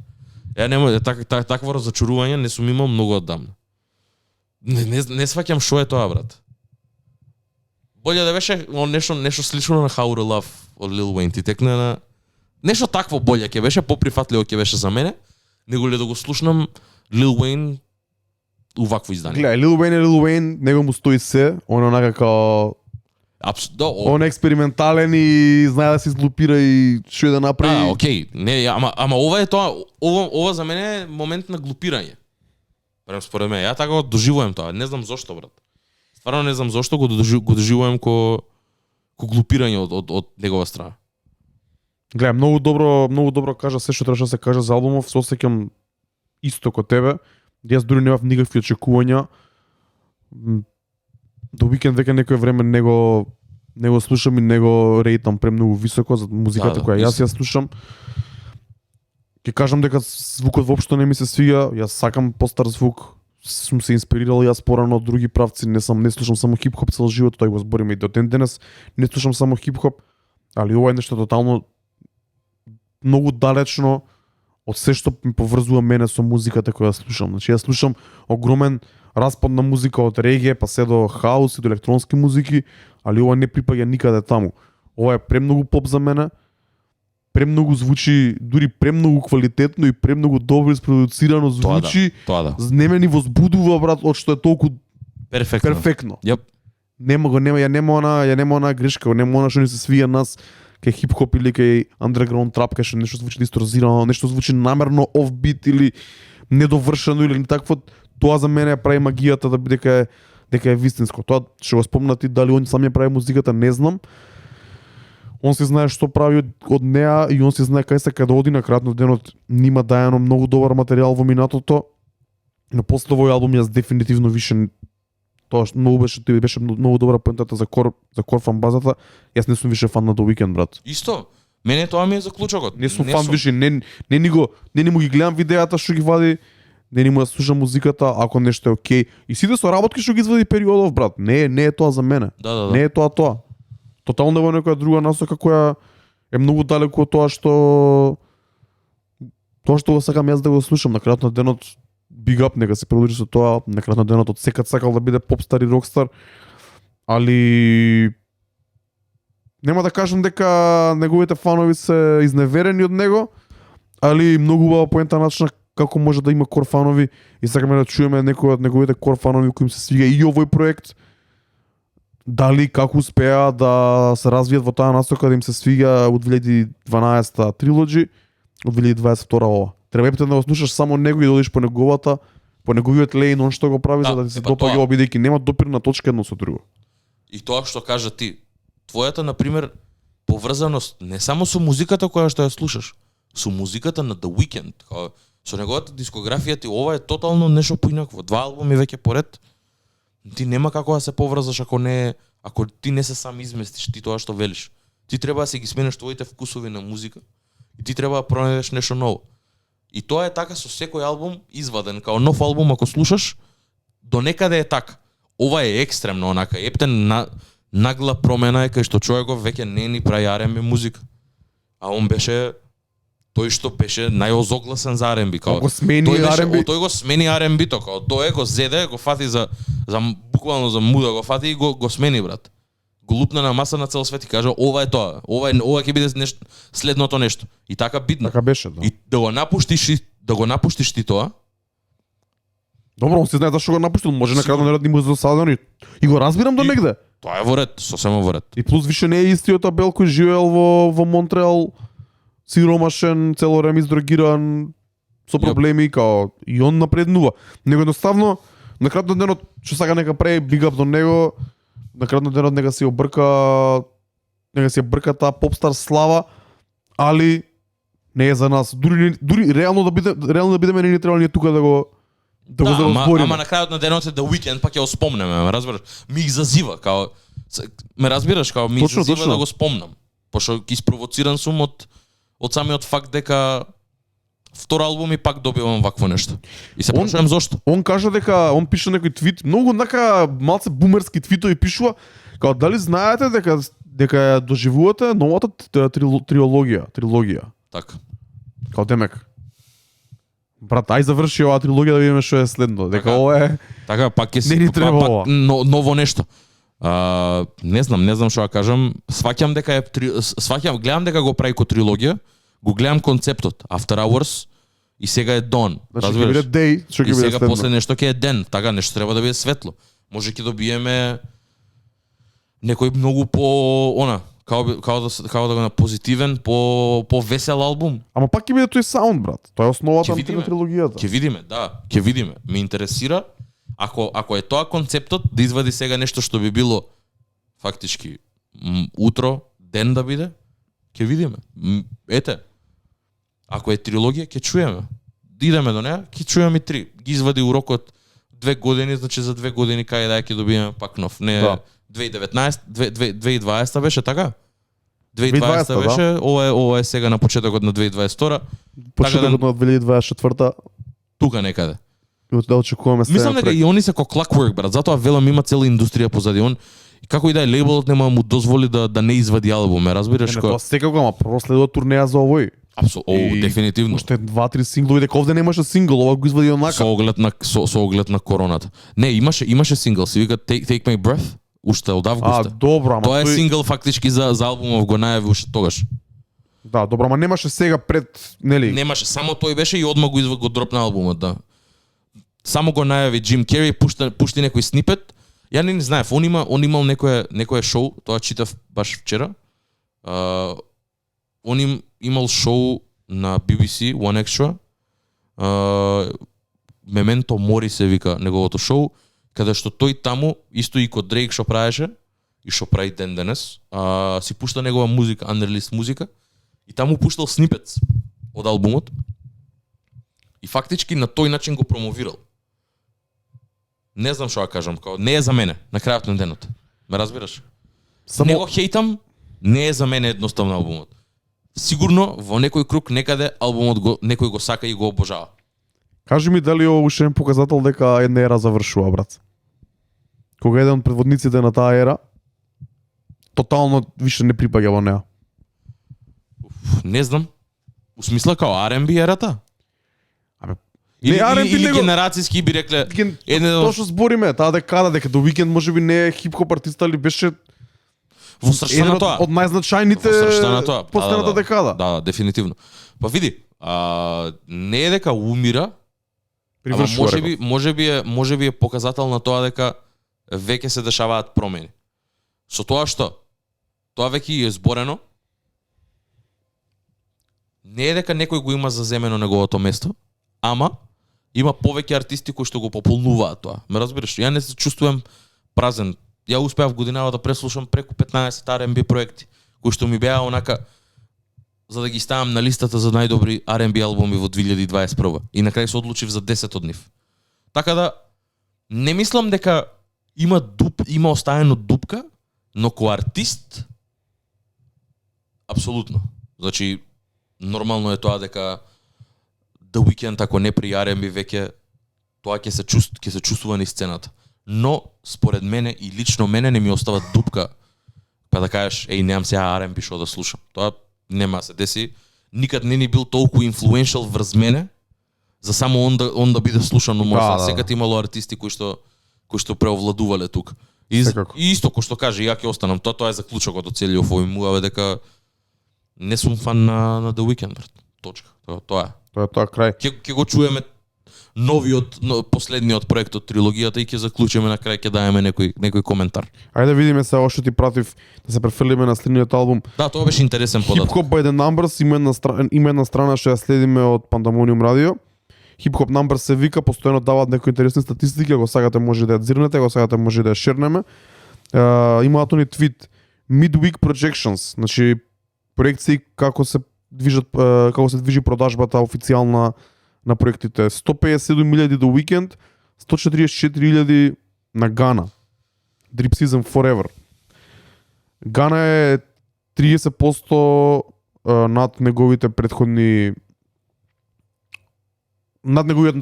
Ја нема такво разочарување не сум имал многу оддамна. Не сваќам што е тоа, брат. Боле да беше нешто слично на How to Love од Lil Wayne, ти текне на нешто такво боле, ќе беше поприфатливо ќе беше за мене, него ли да го слушнам Lil Wayne увакво издание. Гледај, Lil Wayne, него му стои се, он е онака као он е експериментален и знае да се излупира и што да направи. Окей. Не, ама ова е тоа, ова за мене е момент на глупирање. Прем според мене, ја така го доживувам тоа, не знам зошто, брат. Стварно не знам зошто го доживувам ко глупирање од негова страна. Гледај, многу добро кажа се што требаше да се каже за албумов, се осеќам исто ко тебе. Јас дури немав никакви очекувања. До Weeknd веќе некој време него слушам и него рейтам премногу високо за музиката која јас ја слушам. Ќе кажам дека звукот воопшто не ми се свиѓа, јас сакам постар звук, сум се инспирирал јас порано од други правци, не слушам само хип-хоп цел живот, тој го збориме и до ден денес, не слушам само хип-хоп, али ова е нешто тотално многу далечно од се што ми поврзува мене со музиката која слушам. Значи јас слушам огромен распад на музика од реге па се до хаус и до електронски музики, али ова не припаѓа никаде таму. Ова е премногу поп за мене. Премногу звучи, дури премногу квалитетно и премногу добро isproducirано звучи. Тоа да. Не ме ни возбудува, брат, од што е толку перфектно. Јап. Ја нема она грешка, нема она што ни се свија нас кај хип-хоп или кај underground трап, кај што нешто звучи дисторзирано, нешто звучи намерно офбит или недовршено или такво. Тоа за мене прави магијата да биде дека е вистинско. Тоа што го спомнати дали он сам ја прави музиката, не знам. Он се знае што прави од неа и он се знае кај сака да оди. На крајот на денот нима дајано многу добар материјал во минатото. Но после овој албум јас дефинитивно више тоа што беше многу добра поентата за кор фан базата. Јас не сум више фан на The Weeknd, брат. Исто. Мене тоа ми е заклучокот. Не сум фан више, не ни му ги гледам видеата што ги вади. Не ни му да слушам музиката, ако нешто е окей. И сите со работки што ги извади периодов, брат. Не е тоа за мене. Да. Не е тоа. Тотално во некоја друга насока која е многу далеку од тоа што го сакам јас да го слушам. На крајот на денот big up, нека се продолжи со тоа. На крајот на денот од секад сакал да биде попстар и рокстар. Али нема да кажам дека неговите фанови се изневерени од него, али многу убава поента начина како може да има кор фанови и сакаме да чуеме некои од неговите кор фанови кои им се свига и овој проект. Дали како успеа да се развијат во таа насока да им се свига од 2012-та трилоджи, од 2022 ова. Треба да го слушаш само него и да одиш по неговиот лейн, он што го прави за да ти се допаѓа ова, бидејќи нема допирна точка едно со друго. И тоа што кажа ти, твојата на пример поврзаност не само со музиката која што ја слушаш, со музиката на The Weeknd, со неговата дискографија ти ова е тотално нешто поинакво. 2 албуми веќе поред. Ти нема како да се поврзаш ако ти не се сам изместиш ти тоа што велиш. Ти треба да си ги смениш твоите вкусови на музика и ти треба да пронајдеш нешто ново. И тоа е така со секој албум изваден, као нов албум ако слушаш, до некаде е така. Ова е екстремно онака, ептен нагла промена е кај што човеков веќе не ни прави R&B музика. А он беше тој што беше најозогласен за R&B, као го смени R&B. Тој го смени R&B-то, као тој го зеде, го фати за буквално за муда го фати и го смени, брат. Го лупна на маса на цел свет и кажа ова е тоа. Ова ќе биде следното нешто. И така бидна. Така беше, да. И да го напуштиш ти тоа. Добро, он се знае зашто го напуштил, може на крајот на денот му засаден и го разбирам до негде. Тоа е во ред, сосема во ред. И плюс више не е истиот Абел кој живеел во Монтреал, сиромашен, цело време издрогиран, со проблеми, као и он напреднува. Него едноставно на крајот на денот што сака нека прави big up до него, на крајот на денот нека се обрка таа попстар слава, али Не е за нас. Дури реално да бидеме не треба ние тука да го ама на крајот на денот е The Weeknd, пак ќе го спомнеме, ме разбираш? Ми изазива, као ме разбираш, као ми изазива да го спомнам. Пошто ќе испровоциран сум од самиот факт дека втор албум и пак добивам вакво нешто. И се прашувам зошто. Он кажа дека он пише некој твит, многу нака малце бумерски твитови пишува, као дали знаете дека ја доживувате новата трилогија. Така. Као демек. Брат, ај заврши оваа трилогија да видиме што е следно. Дека ова е така пак ќе се пак ново нешто. Не знам што да кажам. Сваќам дека гледам дека го прави ко трилогија, го гледам концептот After Hours и сега е Dawn. Значи ќе биде Day, што ќе биде сега после нешто ќе е ден, така нешто треба да биде светло. Може ќе добиеме некој многу по као да го на позитивен, по весел албум. Ама пак ќе биде тој саунд, брат. Тоа е основата на трилогијата. Ќе видиме, да, ќе видиме. Ме интересира ако е тоа концептот да извади сега нешто што би било фактички утро, ден да биде, ќе видиме. Ете. Ако е трилогија, ќе чуеме. Идеме до неа, ќе чуеме и 3. Ги извади урокот 2 години, значи за 2 години кај да ќе добиеме пак нов. Не да. 2019, 2020 беше така? 2020 беше, да. Ова е сега на почетокот на 2022. Почетокот на 2024. Тука некаде. Да очекуваме сега. Мислам дека и они се ко clockwork, брат. Затоа велам има цела индустрија позади он. И како и да е лейбелот нема му дозволи да не извади албум, разбираш кој? Тоа секако, ама прво следува турнеја за овој. Дефинитивно. Уште 2-3 синглови, дека овде немаше сингл, ова го извади онака. Со оглед на короната. Не, имаше сингл, се вика Take My Breath, уште од август. Добро, ама тоа е сингл фактички за албумов, го најави уште тогаш. Да, добро, ама немаше сега пред, нели? Немаше, само тој беше и одма го дропна албумот, да. Само го најави Джим Кери, пушти некој снипет. Ја не знаев, он имал некое шоу, тоа читав баш вчера. Он имал шоу на BBC One Extra. Memento Mori се вика неговото шоу, каде што тој таму исто и код Дрейк што правеше и што прави ден денес, си пушта негова музика, unreleased музика, и таму пуштал снипец од албумот. И фактички на тој начин го промовирал. Не знам што да кажам, као не е за мене на крајот на денот. Ме разбираш? Не го хейтам, не е за мене едноставно албумот. Сигурно во некој круг некаде албумот некој го сака и го обожава. Кажи ми дали ова уште е показател дека една ера завршува, брат. Кога еден од предводниците на таа ера тотално више не припаѓа во неа. Не знам. У смисла као R&B ерата? Или генерацијски би рекле тоа што збориме, таа декада дека The Weeknd можеби не е хип-хоп артист, али беше во сршта на тоа. Од најзначајните последната декада. Да, дефинитивно. Па види, не е дека умира, ама можеби е показател на тоа дека веќе се дешаваат промени. Со тоа што тоа веќе е зборено, не е дека некој го има заземено неговото место, ама има повеќе артисти кои што го пополнуваат тоа. Ме разбираш? Ја не се чувствувам празен. Ја успеав годинава да преслушам преку 15 R&B проекти кои што ми беа онака за да ги ставам на листата за најдобри R&B албуми во 2021. И на крај се одлучив за 10 од нив. Така да не мислам дека има оставено дупка, но кој артист апсолутно. Значи нормално е тоа дека The Weeknd ако не при R&B веќе тоа ќе се чувствува на сцената. Но според мене и лично мене не ми остава дупка па да кажеш немам сега R&B што да слушам. Тоа нема се деси. Никад не ни бил толку influential врз мене за само он да биде слушан у мојот. Секад имало артисти кои што преовладувале тука. И исто кој што каже ја ќе останам, тоа е заклучокот од целиот овој муаве дека не сум фан на The Weeknd, брат. Точка. Тоа е. Тоа крај. Ќе го чуеме последниот проект од трилогијата и ќе заклучиме на крај, ќе даеме некој коментар. Ајде да видиме се што ти пратив да се префрлиме на следниот албум. Да, тоа беше интересен податок. Hip Hop by the Numbers има една страна што ја следиме од Pandemonium Radio. Hip Hop Numbers се вика, постојано даваат некои интересни статистики, ако сакате може да ја дзирнете, ако сакате може да ја шернеме. Имаат они твит Midweek Projections, значи проекции како се движат како се движи продажбата официјална на проектите. 157.000 до Weekend, 144.000 на Гана. Drip Season Forever. Гана е 30% над неговите претходни над неговата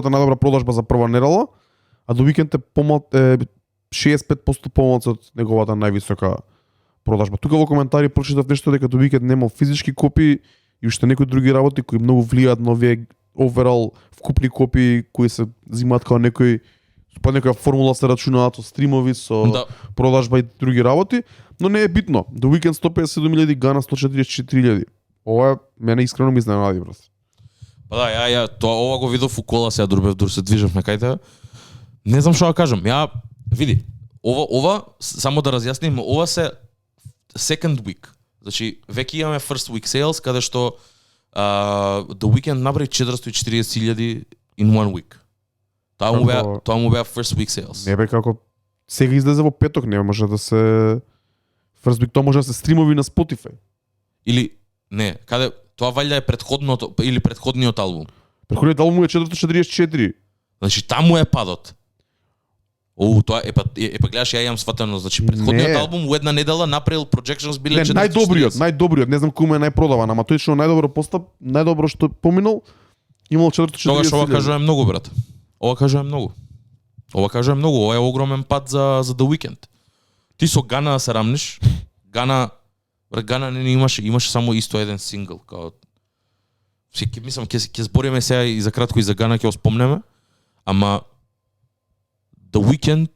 најдобра продажба за прва недела, а до Weekend е 65% помалку од неговата највисока продажба. Тука во коментари прочитав нешто дека до Weekend немал физички копии и уште некои други работи кои многу влијаат на овие overall вкупни копии кои се зимаат као некои по некоја формула се рачунаат со стримови, со продажба и други работи, но не е битно. До Weekend 157.000, Гана 144.000. Ова мене искрено ми изненади, брат. Па да, ја тоа ова го видов у кола сега дур се движев на кајта. Не знам што да кажам. Ја види, ова само да разјасним, ова се second week. Значи веќе имаме first week sales каде што The Weeknd направи 440.000 in one week. Тоа му беа first week sales. Не бе како сега излезе во петок, не може да се first week, тоа може да се стримови на Spotify. Или не, каде тоа валјда е претходното или претходниот албум. Претходниот албум е 444. Значи таму е падот. Тоа па гледаш, ја имам сватено, значи претходниот албум у една недела направил projections биле 440. Најдобриот, не знам кој е најпродаван, ама тој што најдобро постап, најдобро што поминал, имал 440.000. Тогаш ова кажувам многу, брат. Ова кажувам многу. Ова е огромен пат за The Weeknd. Ти со Гана да се рамниш, Гана не имаше само исто еден сингл, као мислам ќе збориме сега и за кратко и за Гана ќе го спомнеме, ама The Weeknd,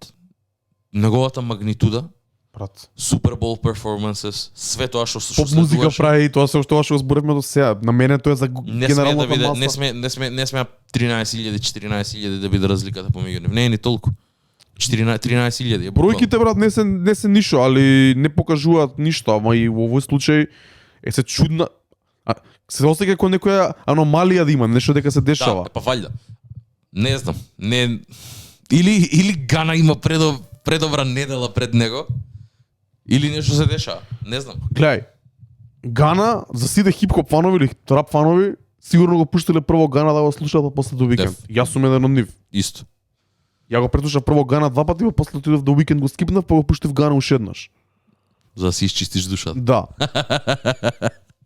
неговата магнитуда, брат, Super Bowl performances, све тоа што поп музика прави, тоа се што зборивме до сега. На мене тоа е за генералната маса. Не сме 13.000, 14.000 да биде разликата помеѓу нив. Не е ни толку. 13.000. Бројките, брат, не се ништо, али не покажуваат ништо, ама и во овој случај се чудна. Се осеќа како некоја аномалија да има, нешто дека се дешава. Да, па валјда. Не знам. Или Гана има предобра недела пред него, или нешто се дешава. Не знам. Гледај, Гана за сите хип-хоп фанови или трап фанови сигурно го пуштиле прво Гана да го слушаат, а после The Weeknd. Јас сум еден од нив. Исто. Ја го преслушав прво Гана 2 пати, па после отидов The Weeknd го скипнав, па го пуштив Гана уште еднаш. За да си изчистиш душата. Да.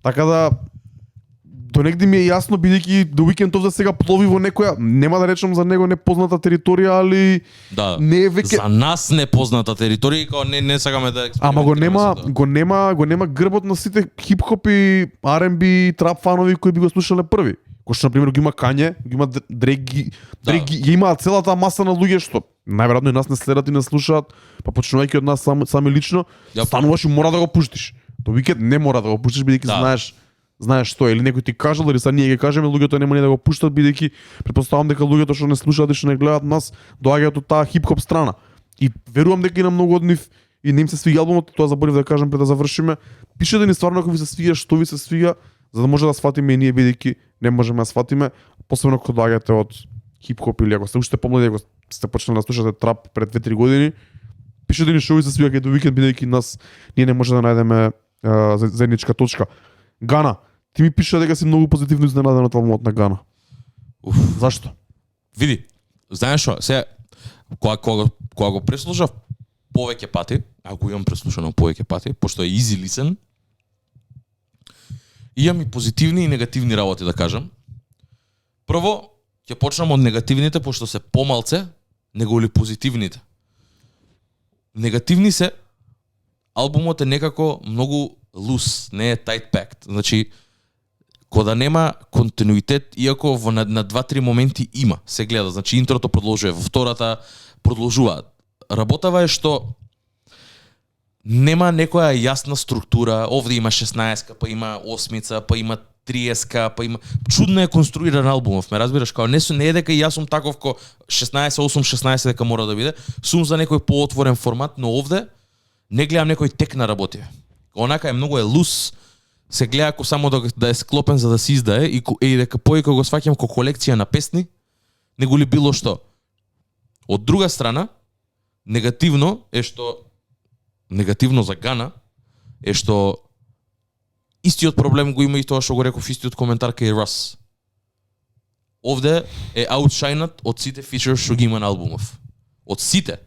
Така да до негде ми е јасно, бидејќи The Weeknd овде сега плови во некоја, нема да речам за него непозната територија, али не е веќе за нас непозната територија, као не сакаме да експериментираме. Ама го нема грбот на сите хип-хоп и R&B трап фанови кои би го слушале први. Кој што на пример го има Кање, го има Дрейк, имаат целата маса на луѓе што најверојатно и нас не следат и не слушаат, па почнувајќи од нас сами лично, стануваш и мора да го пуштиш. The Weeknd не мора да го пуштиш бидејќи знаеш што, или некој ти кажал, или сега ние ги кажеме, луѓето нема ни да го пуштат, бидејќи претпоставам дека луѓето што не слушаат и што не гледаат нас доаѓаат од таа хип-хоп страна. И верувам дека и на многу од нив и не им се свиѓа албумот, тоа заборив да кажам пред да завршиме. Пишете ни стварно ако ви се свиѓа, што ви се свиѓа, за да може да сватиме и ние, бидејќи не можеме да сватиме, посебно кога доаѓате од хип-хоп или ако сте уште помлади, ако сте почнали да слушате трап пред 2-3 години, пишете ни што ви се свиѓа кај The Weeknd, бидејќи нас ние не може да најдеме заедничка точка. Гана, ти ми пише дека си многу позитивно изненаден од албумот на Гана. Зашто? Види, знаеш што, сега кога го преслушав повеќе пати, ако имам преслушано повеќе пати, пошто е easy listen, имам и позитивни и негативни работи да кажам. Прво, ќе почнам од негативните, пошто се помалце, неголи позитивните. Негативни се, албумот е некако многу loose, не е tight packed. Значи, кога нема континуитет, иако на 2-3 моменти има, се гледа. Значи, интрото продолжува, во втората продолжуваат. Работава е што нема некоја јасна структура, овде има 16-ка, па има 8-ца, па има 30-ка, па има... Чудно е конструиран албумов, ме разбираш, као не е дека јас сум таков ко 16-8-16 дека мора да биде, сум за некој поотворен формат, но овде не гледам некој тек на работи. Онака е многу лус, се гледа ако само да е склопен за да се издае и дека поико го сваќам ко колекција на песни, него ли било што. Од друга страна, негативно за Гана е што Истиот проблем го има и тоа што го реков истиот коментар кај Рас. Овде е аутшайнат од сите фичери што ги има на албумов. Од сите.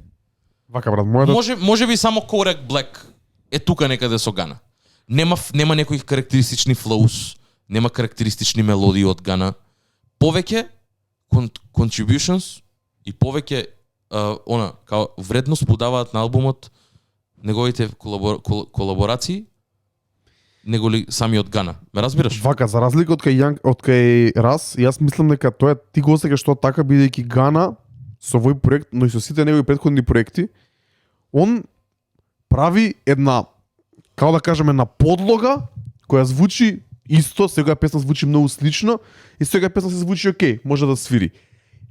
Вака брат, мојата Може би само Kodak Black е тука некаде со Гана. Нема некои карактеристични флоус, нема карактеристични мелодии од Гана. Повеќе contributions и повеќе као вредност подаваат на албумот неговите колаборации него ли самиот Гана. Ме разбираш? Вака, за разлика од кај Рас, јас мислам дека тоа ти го осеќаш што така бидејќи Гана со овој проект, но и со сите негови претходни проекти, он прави една, како да кажеме, на подлога која звучи исто, секоја песна звучи многу слично и секоја песна се звучи окей, може да свири.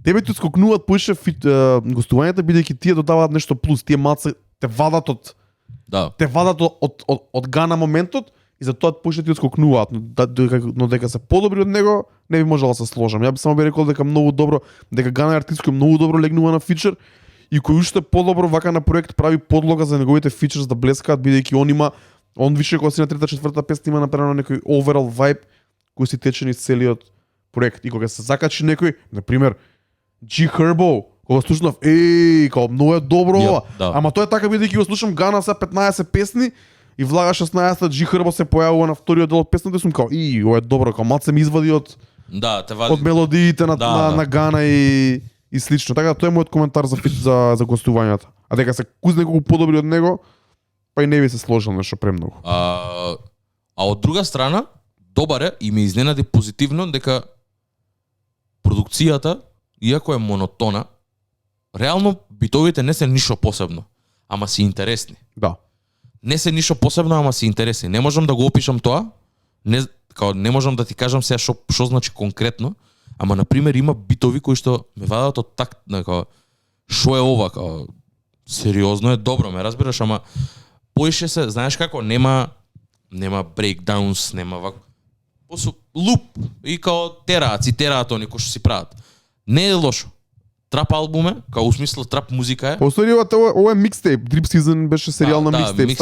Тебе ти скокнуваат поише гостувањата бидејќи тие додаваат нешто плюс, тие малце те вадат од Гана моментот и затоа поише ти скокнуваат, но дека се подобри од него, не би можела да се сложам. Ја би само би рекол дека многу добро, дека Гана артист кој многу добро легнува на фичер и кој уште подобро вака на проект прави подлога за неговите фичерс да блескаат бидејќи он више кога си на трета, четврта песна има направено некој overall vibe кој си тече низ целиот проект и кога се закачи некој, на пример G Herbo, кога слушнав, као многу е добро ова. Да. Ама тоа е така бидејќи го слушам Гана се 15 песни и влага 16 G Herbo се појавува на вториот дел од песната и сум као ова е добро, као малце ми извади од мелодиите на Гана и слично. Така тоа е мојот коментар за гостувањата. А дека се куз неколку подобри од него, па и не би се сложил нешто премногу. А од друга страна, добар е и ме изненади позитивно дека продукцијата, иако е монотона, реално битовите не се ништо посебно, ама си интересни. Да. Не се ништо посебно, ама си интересни. Не можам да го опишам тоа, не можам да ти кажам сега што значи конкретно, ама на пример има битови кои што ме вадат од такт, што е ова, сериозно е добро, ме разбираш, ама поише се, знаеш како, нема breakdowns, нема вако. Луп и тераат они кои што си прават. Не е лошо. Трап албуме, као усмисла трап музика е. Постои ова е микстейп, Drip Season беше серијал на микстейп,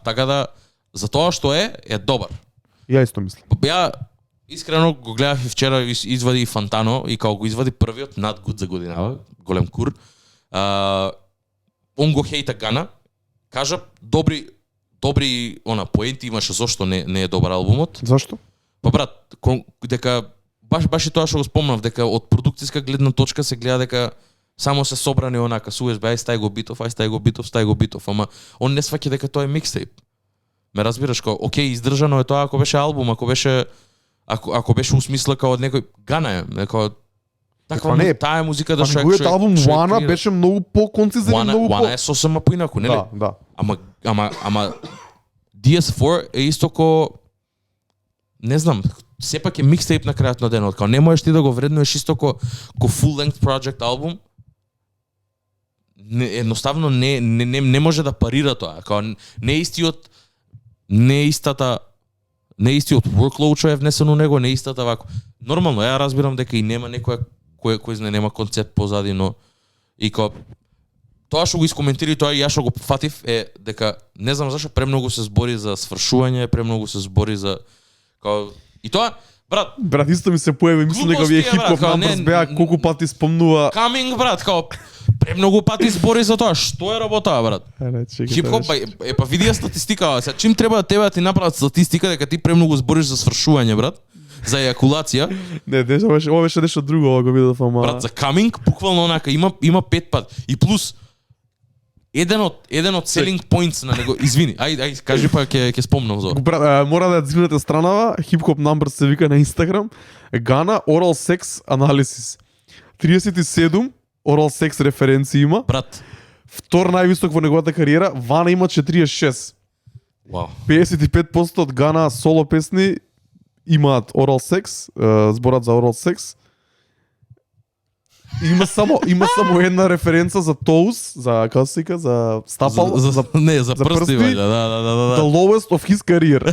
така да за тоа што е добар. Ја исто мислам. Ја искрено го гледав и вчера извади и Фантано и као го извади првиот над гуд за годинава, голем кур. Он го хејта Гана. Кажа добри поенти имаше зошто не е добар албумот. Зашто? Па брат, дека баш и тоа што го спомнав, дека од продукцијска гледна точка се гледа дека само се собрани онака с USB, стај го битов, ама он не сваќа дека тоа е микстейп. Ме разбираш, окей, издржано е тоа ако беше албум, ако беше усмисла као од некој Гана е, таква таа музика да неговиот албум Вана беше многу по-концизен и многу Вана е сосема поинаку, нели? Да. Ама DS4 е исто ко не знам, сепак е микстейп на крајот на денот, као не можеш ти да го вреднуваш исто ко full length project албум. Едноставно не може да парира тоа, као не е истиот workload што е внесен у него, не е истата вако. Нормално, ја разбирам дека и нема некоја кој знае нема концепт позади, но и као тоа што го искоментира и тоа и ја што го фатив е дека не знам зашто премногу се збори за свршување, премногу се збори за као и тоа брат исто ми се појави, мислам дека вие хип-хоп numbers беа колку пати спомнува Coming брат, као премногу пати збори за тоа, што е работа брат. Хип-хоп па види статистика, сега чим треба да ти направат статистика дека ти премногу збориш за свршување брат, за ејакулација. Не, ова беше нешто друго, ова го видов, ама брат за Coming буквално онака има 5 пат и плюс еден од selling points на него, извини, ај кажи па ќе спомнам за ова. Мора да ја звинете странава, Hip-Hop Numbers се вика на Instagram, Гана Oral Sex Analysis. 37 Oral Sex референции има. Брат. Втор највисок во неговата кариера, Вана има 46. Вау. 55% од Гана соло песни имаат Oral Sex, зборат за Oral Sex. Има само една референца за Toes, за како се вика, за стапал, за прсти, да. The lowest of his career.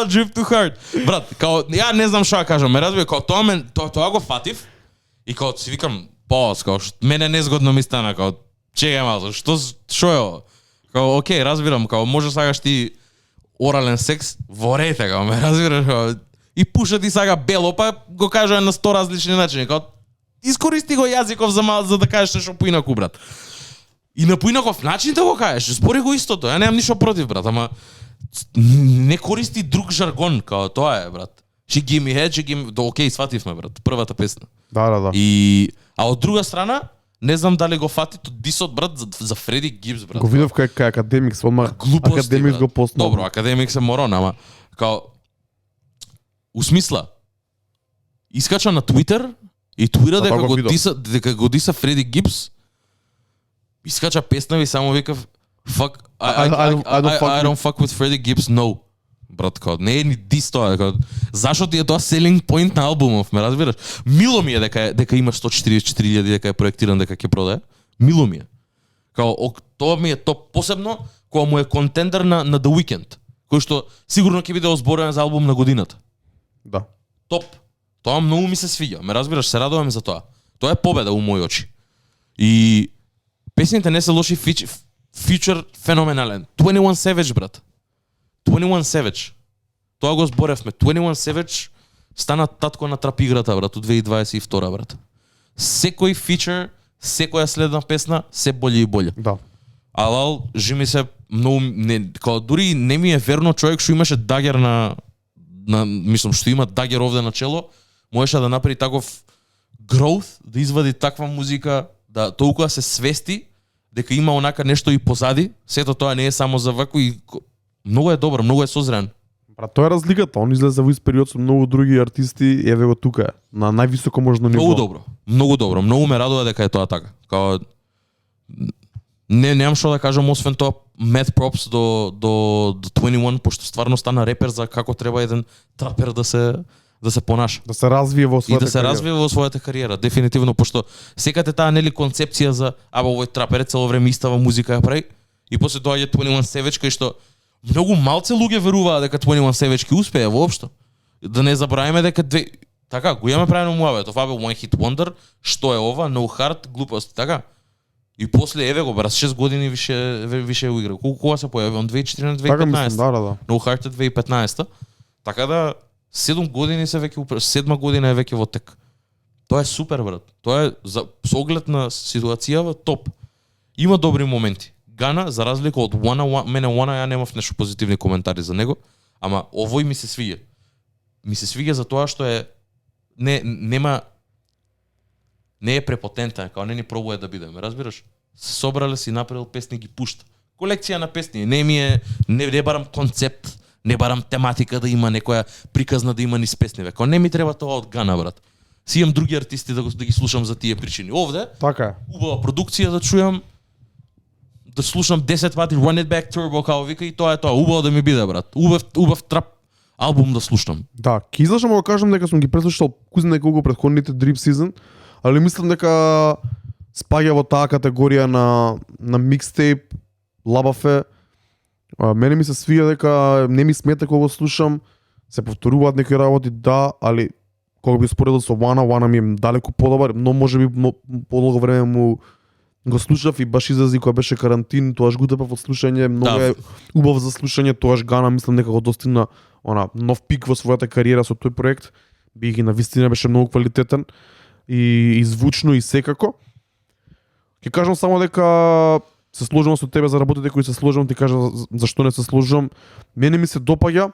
Drip too hard. Брат, као ја не знам што да кажам, ме разбира, као тоа го фатив и као си викам, као мене незгодно ми стана, као чекај малку, што е ова? Као, окей, разбирам, као може сакаш ти орален секс, во ред е, као, ме разбираш, као, и пуша ти сага бело, па го кажа на 100 различни начини, као, искористи го јазиков за да кажеш нешто поинаку, брат. И на поинаков начин да го кажеш, збори го истото, ја немам ништо против, брат, ама не користи друг жаргон, као тоа е, брат. She give me head, she give me... Окей, свативме, брат, првата песна. Да. А од друга страна, не знам дали го фати то дисот, брат, за Фреди Гибс, брат. Го видов кај Академикс, одма Академикс го поснал. Добро, Академикс е морон, ама као усмисла искача на Твитер и твира дека го диса Фреди Гибс. Искача песна и само викав fuck I don't fuck with Freddie Gibbs, no. Брат, као, не е ни дис тоа, као, зашо ти е тоа selling point на албумов, ме разбираш? Мило ми е дека има 144.000 дека е проектиран дека ќе продаде. Мило ми е. Као, тоа ми е топ, посебно кога му е контендер на The Weeknd, кој што сигурно ќе биде озборен за албум на годината. Да. Топ. Тоа многу ми се свиѓа, ме разбираш, се радувам за тоа. Тоа е победа у мои очи. И песните не се лоши, фичер феноменален. 21 Savage, брат. 21 Savage. Тоа го зборевме. 21 Savage стана татко на трап играта, брат, у 2022, брат. Секој фичер, секоја следна песна, се болje и болje. Да. Алал, жи ми се многу не, као дури не ми е верно човек што имаше дагер на мислам што има дагер овде на чело, можеше да направи таков growth, да извади таква музика, да толкова се свести дека има онака нешто и позади, сето тоа не е само за вако и многу е добар, многу е созрен. Брат, тоа е разликата. Он излезе во ист период со многу други артисти, еве го тука, на највисоко можно ниво. Многу добро. Многу ме радува дека е тоа така. Као немам што да кажам освен тоа mad props до 21, пошто стварно стана репер за како треба еден трапер да се понаша. Да се развие во својата кариера. И да се развие во својата кариера, дефинитивно, пошто секате таа нели концепција за овој трапер цело време истава музика ја прави и после доаѓа 21 Savage кај што многу малце луѓе веруваат дека 21 Savage ќе успее воопшто. Да не забравиме дека така го имаме правено муавет, ова бе One Hit Wonder, што е ова, No Heart, глупост, така. И после еве го брат 6 години више игра. Кога се појави? Он 2014-2015. Така мислам, да. No Heart е 2015. Така да 7 години се веќе 7 година е веќе во тек. Тоа е супер, брат. Тоа е за со оглед на ситуацијава топ. Има добри моменти. Гана, за разлика од мене Wanna, ја немав нешто позитивни коментари за него, ама овој ми се свиѓа. Ми се свиѓа за тоа што е не е препотентен, као не ни пробува да биде, ме разбираш? Се собрале си направил песни ги пушта. Колекција на песни, не барам концепт, не барам тематика да има некоја приказна да има низ песни, као не ми треба тоа од Гана, брат. Си имам други артисти да ги слушам за тие причини. Овде, така убава продукција да чујам, да слушам 10 пати Run It Back Turbo, као вика и тоа е тоа, убаво да ми биде, брат. Убав трап албум да слушам. Да, ќе излажам да кажам дека сум ги преслушал кузна неколку претходните Drip Season, али мислам дека спаѓа во таа категорија на микстейп, лабафе. Мене ми се свија дека не ми смета кога го слушам, се повторуваат некои работи, да, али кога би споредил со Wanna ми е далеку подобар, но можеби подолго време му го слушав и баш излези кога беше карантин, тоаш го тепав од слушање, многу е убав за слушање, тоаш Гана мислам дека го достигна нов пик во својата кариера со тој проект, би ги навистина беше многу квалитетен и звучно и секако. Ќе кажам само дека се сложувам со тебе за работите кои се сложувам, ти кажам зашто не се сложувам. Мене ми се допаѓа.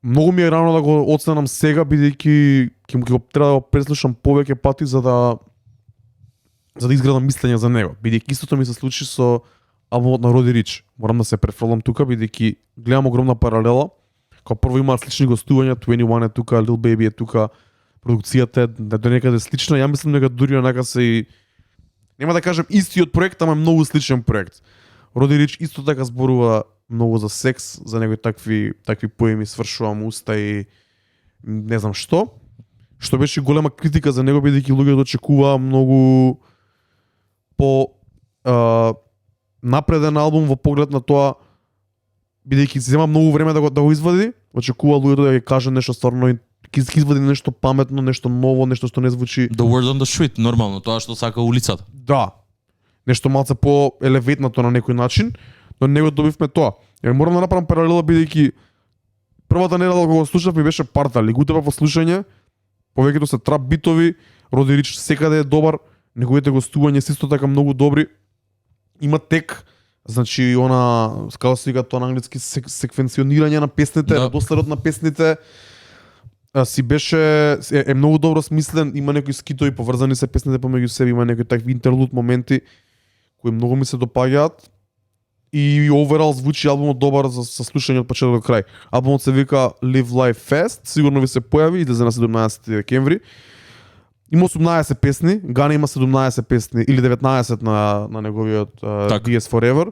Многу ми е рано да го оценам сега, бидејќи ќе треба да го преслушам повеќе пати за да изградам мислење за него. Бидејќи истото ми се случи со албумот на Роди Рич. Морам да се префрлам тука, бидејќи гледам огромна паралела. Као прво има слични гостувања, 21 е тука, Lil Baby е тука, продукцијата е до некаде слична. Ја мислам дека дури онака се и нема да кажам истиот проект, ама многу сличен проект. Роди Рич исто така зборува многу за секс, за некои такви поеми, свршувам уста и не знам што. Што беше голема критика за него, бидејќи луѓето очекуваа многу по напреден албум во поглед на тоа, бидејќи се зема многу време да го извади, очекува луѓето да ќе каже нешто стварно ќе извади нешто паметно, нешто ново, нешто што не звучи. The word on the street, нормално, тоа што сака улицата. Да. Нешто малце по елеветнато на некој начин, но не го добивме тоа. Ја морам да направам паралела бидејќи првата недела кога го слушав ми беше Партали, го утепав во слушање, повеќето се трап битови, Роди Рич секаде е добар, неговите гостувања се исто така многу добри. Има тек, значи она, како се вика тоа на англиски, секвенционирање на песните, редоследот на песните, си беше е многу добро смислен, има некои скитови поврзани се песните помеѓу себе, има некои такви интерлуд моменти кои многу ми се допаѓаат. И оверал звучи албумот добар за слушање од почеток до крај. Албумот се вика Live Life Fast, сигурно ви се појави, излезе на 17 декември. Има 18 песни, Гана има 17 песни или 19 на неговиот DS Forever.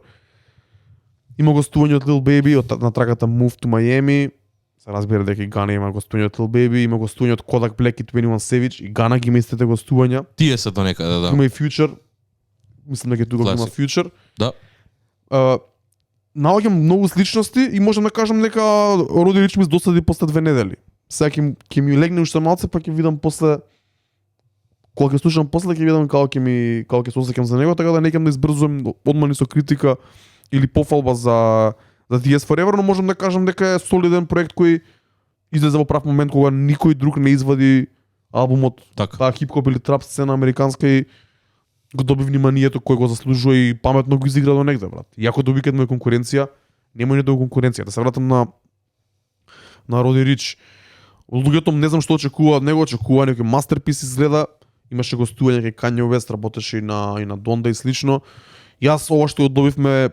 Има гостување од Lil Baby на траката Move to Miami. Се разбира дека и Гана има гостување од Lil Baby, има гостување од Kodak Black и 21 Savage, и Гана ги има истите гостувања. Тие се до некаде, да. Има и Future. Мислам дека тука има Future. Да. Наоѓам многу сличности и можам да кажам дека Роди Рич ми досади после 2 недели. Сега ќе ми легне уште малце, па ќе видам после кога ќе слушам после ќе видам како ќе се осеќам за него, така да не ќе да избрзувам одмани со критика или пофалба за DS Forever, но можам да кажам дека е солиден проект кој излезе во прав момент кога никој друг не извади албумот, таа хип-хоп или трап сцена американска и го доби вниманието кој го заслужува и паметно го изигра до негде, брат. Иако до викенд му е конкуренција, нема ни до конкуренција. Да се вратам на Роди Рич. Луѓето не знам што очекуваат, него очекува некој мастерпис изгледа, имаше гостување кај Kanye West, работеше и на Donda и слично. Јас ова што го добивме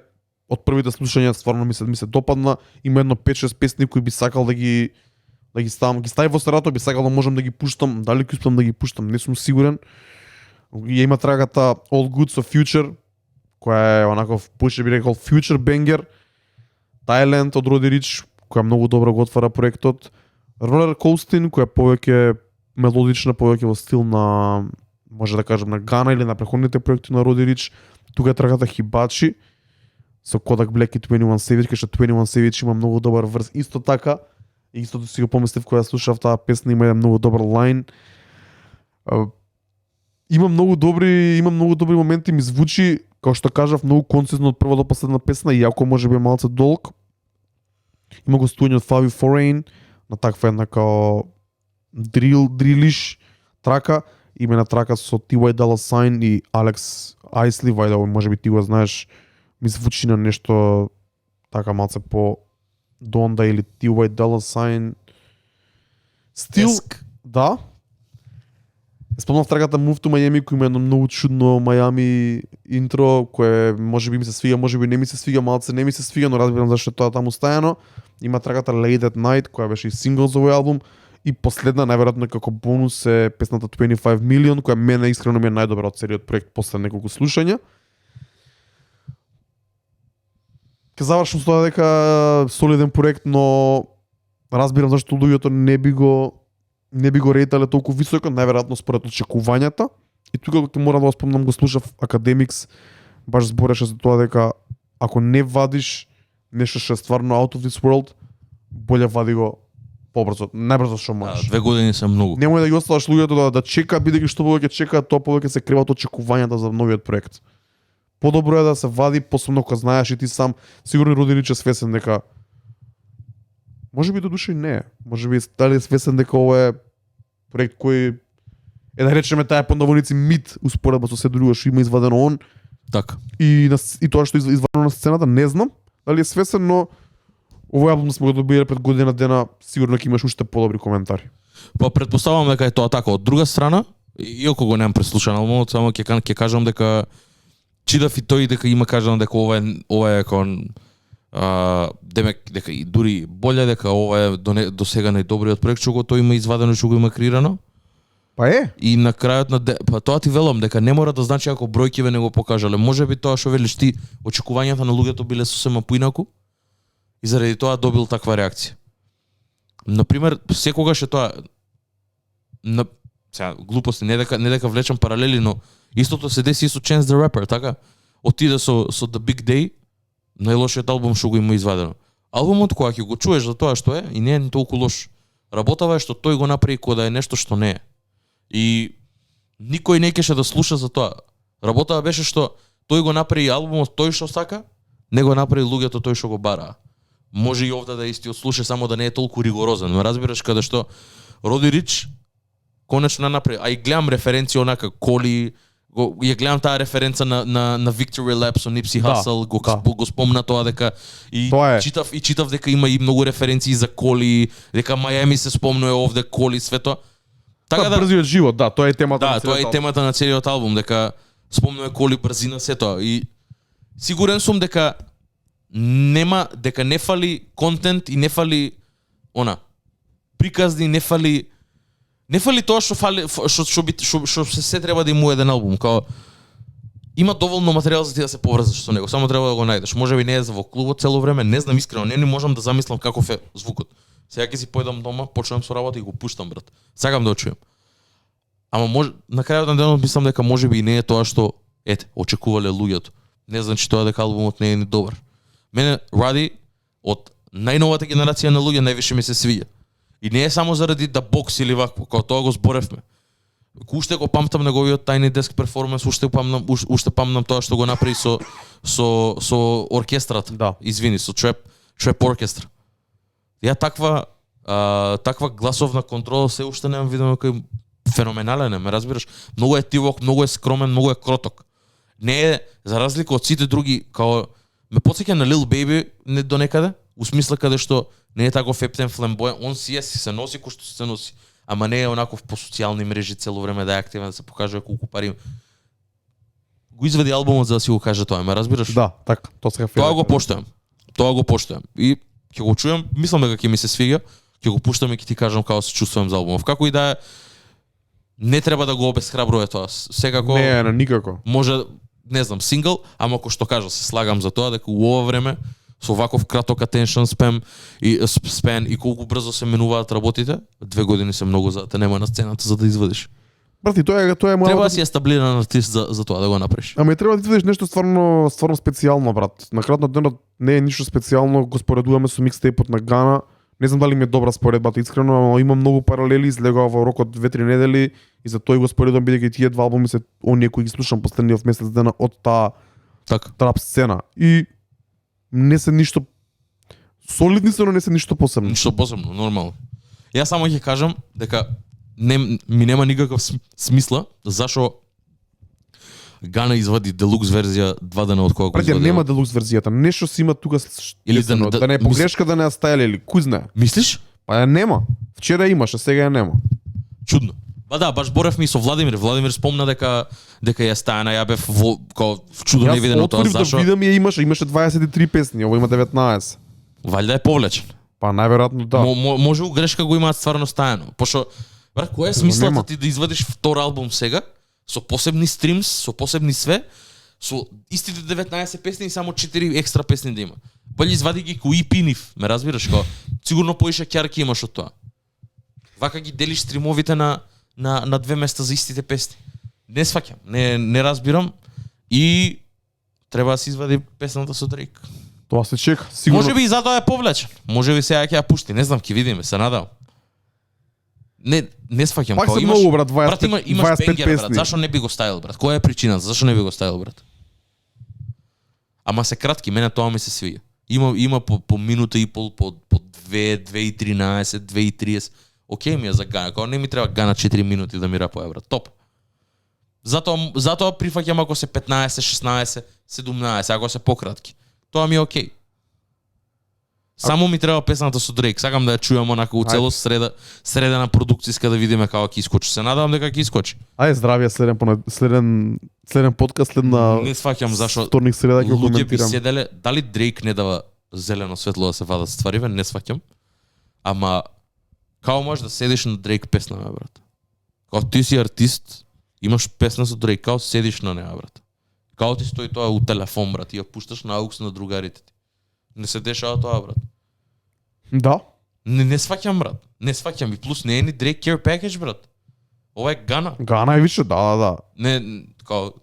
од првите слушања стварно ми се допадна. Има едно 5-6 песни кои би сакал да ги ставам, ги стави во старато, би сакал да можам да ги пуштам, дали ќе успеам да ги пуштам, не сум сигурен. Ја има трагата All Good со Future, која е онаков, поише би рекол Future Banger. Thailand од Роди Рич, која многу добро го отвара проектот. Roller Coasting, која повеќе мелодична, повеќе во стил на, може да кажем, на Гана или на преходните проекти на Роди Рич. Тука е трагата Hibachi со Kodak Black и 21 Savage, кај што 21 Savage има многу добар врз. Исто така, истото си го помислив кога слушав таа песна, има еден многу добар лайн. Има многу добри моменти, ми звучи, како што кажав, многу концизно од прва до последна песна, иако може би е малце долг. Има гостување од Fabi Foreign на таква една као дрилиш трака, имена трака со T.Y. Dolla $ign и Alex Isley, вајда може би ти го знаеш, ми звучи на нешто така малце по Donda или T.Y. Dolla $ign стил, да. Спомнав траката Move to Miami, кој има едно многу чудно Miami интро, кое може би ми се свига, може би не ми се свига, малце не ми се свига, но разбирам зашто тоа таму стајано. Има траката Late at Night, која беше и сингл за овој албум, и последна, најверојатно како бонус е песната 25 Million, која мене искрено ми е најдобра од целиот проект после неколку слушања. Ке завршам со тоа дека солиден проект, но разбирам зашто луѓето не би го рейтале толку високо, најверојатно според очекувањата. И тука ќе мора да го спомнам, го слушав Academics, баш збореше за тоа дека ако не вадиш нешто што е стварно out of this world, боле вади го побрзо, најбрзо што можеш. 2 години се многу. Немој да ги оставаш луѓето да чека, бидејќи што повеќе чекаат, тоа повеќе се криват очекувањата за новиот проект. Подобро е да се вади, посебно кога знаеш и ти сам, сигурно Роди Рич е свесен дека може би до душа и не е. Може би дали е свесен дека ова е проект кој е, да речеме, таа по наводници мит успоредба со се друго што има извадено он. Така. И тоа што извадено на сцената, не знам дали е свесен, но овој албум сме го добиле пред година дена, сигурно ќе имаш уште подобри коментари. Па претпоставувам дека е тоа така. Од друга страна, иако го немам преслушан албумот, само ќе кажам дека читав и тој дека има кажано дека ова е кон демек дека и дури боле, дека ова е до сега најдобриот проект што го тој има извадено, што го има креирано. Па е. И на крајот на па тоа ти велам дека не мора да значи ако бројкиве не го покажале. Можеби тоа што велиш ти, очекувањата на луѓето биле сосема поинаку и заради тоа добил таква реакција. Например, секогаш е тоа сега глупости, не дека влечам паралели, но истото се деси со Chance the Rapper, така? Отиде со The Big Day, најлошиот албум што го има извадено. Албумот кога ќе го чуеш за тоа што е и не е толку лош. Работава е што тој го направи кога да е нешто што не е. И никој не кеше да слуша за тоа. Работава беше што тој го направи албумот тој што сака, не го направи луѓето тој што го бараа. Може и овде да исти слуша, само да не е толку ригорозен. Ме разбираш каде што Роди Рич конечно направи, а и гледам референции онака коли, ја гледам таа референца на Victory Lap со Nipsey Hussle, го спомна тоа дека и тоа читав дека има и многу референции за коли, дека Мајами се спомнува овде коли свето. Така да брзиот живот, да, тоа е темата на целиот албум. Да, тоа е темата на целиот албум, дека спомнува коли, брзина, се тоа. И сигурен сум дека не фали контент и не фали приказни, не фали тоа што фали што се треба да има еден албум, као има доволно материјал за ти да се поврзаш со него, само треба да го најдеш. Можеби не е за во клубот цело време, не знам искрено, не можам да замислам каков е звукот. Сега ќе си појдам дома, почнувам со работа и го пуштам, брат. Сакам да го чујам. Ама на крајот на денот мислам дека можеби и не е тоа што очекувале луѓето. Не значи тоа дека албумот не е ни добар. Мене Ради од најновата генерација на луѓе највише ми се свиѓа. И не е само заради да бокс или вакво, кога тоа го зборевме. Уште го памтам неговиот Tiny Desk перформанс, уште памтам тоа што го направи со оркестрата. Да. Извини, со Trap оркестра. Ја таква гласовна контрола се уште немам видено кој феноменален е, ме разбираш? Многу е тивок, многу е скромен, многу е кроток. Не е за разлика од сите други, као ме потсеќа на Lil Baby до некаде, у смисла каде што не е таков ептен фламбоен, он си се носи кој што се носи, ама не е онаков по социјални мрежи цело време да е активен, да се покаже колку пари го изведи албумот за да си го каже тоа, ме разбираш? Да, така, Тоа го поштојам. И ќе го чујам, мислам дека ќе ми се свиѓа, ќе го пуштам и ќе ти кажам како се чувствувам за албумов. Како и да е, не треба да го обесхрабрува тоа. Секако не, никако. Може, не знам, сингл, ама кој што кажа, се слагам за тоа дека у ова време со ваков краток attention span и колку брзо се менуваат работите, 2 години се многу за да нема на сцената за да извадиш. Брати, тоа е треба да си естаблиран артист за тоа да го направиш. Ама и треба да извадиш нешто стварно специјално, брат. На крајот на денот не е ништо специјално, го споредуваме со микстейпот на Гана. Не знам дали ми е добра споредбата искрено, ама има многу паралели, излегува во рокот 2-3 недели и за тој го споредувам бидејќи тие два албуми се оние кои ги слушам последниот месец дена од таа трап сцена. И не се ништо солидни се, но не се ништо посебно. Ништо посебно, нормално. Јас само ќе кажам дека ми нема никаков смисла зашо Гана извади делукс верзија 2 дена од кога го извади. Нема делукс верзијата, нешто си има тука или да не е погрешка да не ја стајале или кој знае. Мислиш? Па ја нема. Вчера имаше, сега ја нема. Чудно. Ба да, баш боревме и со Владимир. Владимир спомна дека ја стајана, ја бев в чудо невидено тоа зашо. Јас отворив да видам имаше 23 песни, ово има 19. Валјда е повлечен. Па најверојатно да. Може грешка го имаат стварно стајано. Пошто брат, која е смислата ти да извадиш втор албум сега со посебни стримс, со посебни све, со истите 19 песни и само 4 екстра песни да има. Боле извади ги кои пинив, ме разбираш, кога сигурно поише ќарки имаш од тоа. Вака ги делиш стримовите на 2 места за истите песни. Не сваќам, не разбирам и треба да се извади песната со Дрейк. Тоа се чека, сигурно. Можеби и затоа е повлечен. Можеби сега ќе ја пушти, не знам, ќе видиме, се надам. Не сваќам. Пак се многу, брат, 25 имаш бенгер, песни. брат, зашо не би го ставил, брат? Која е причината? Зашо не би го ставил, брат? Ама се кратки, мене тоа ми се свиѓа. Има по минута и пол, по 2, 2:13, 2:30. Океј ми е за Гана, кога не ми треба Гана 4 минути да ми рапува, брат. Топ. Затоа прифаќам ако се 15, 16, 17, ако се пократки. Тоа ми е океј. Само ми треба песната со Дрейк. Сакам да ја чујам онака у целост средена продукцијска да видиме како ќе искочи. Се надевам дека ќе искочи. Ајде здравје, следен подкаст следна. Не сваќам зашо вторник среда ќе луѓе би коментирам. седеле, дали Дрейк не дава зелено светло да се вадат ствариве, не сваќам. Ама како можеш да седиш на Дрейк песна, брат? Кога ти си артист, имаш песна со Дрейк, како седиш на неа, брат? Како ти стои тоа у телефон, брат, и ја пушташ на аукс на другарите ти. Не се дешава тоа, брат. Да. Не сваќам, брат. Не сваќам и плюс не е ни Drake Care Package, брат. Ова е Гана. Гана е више, да.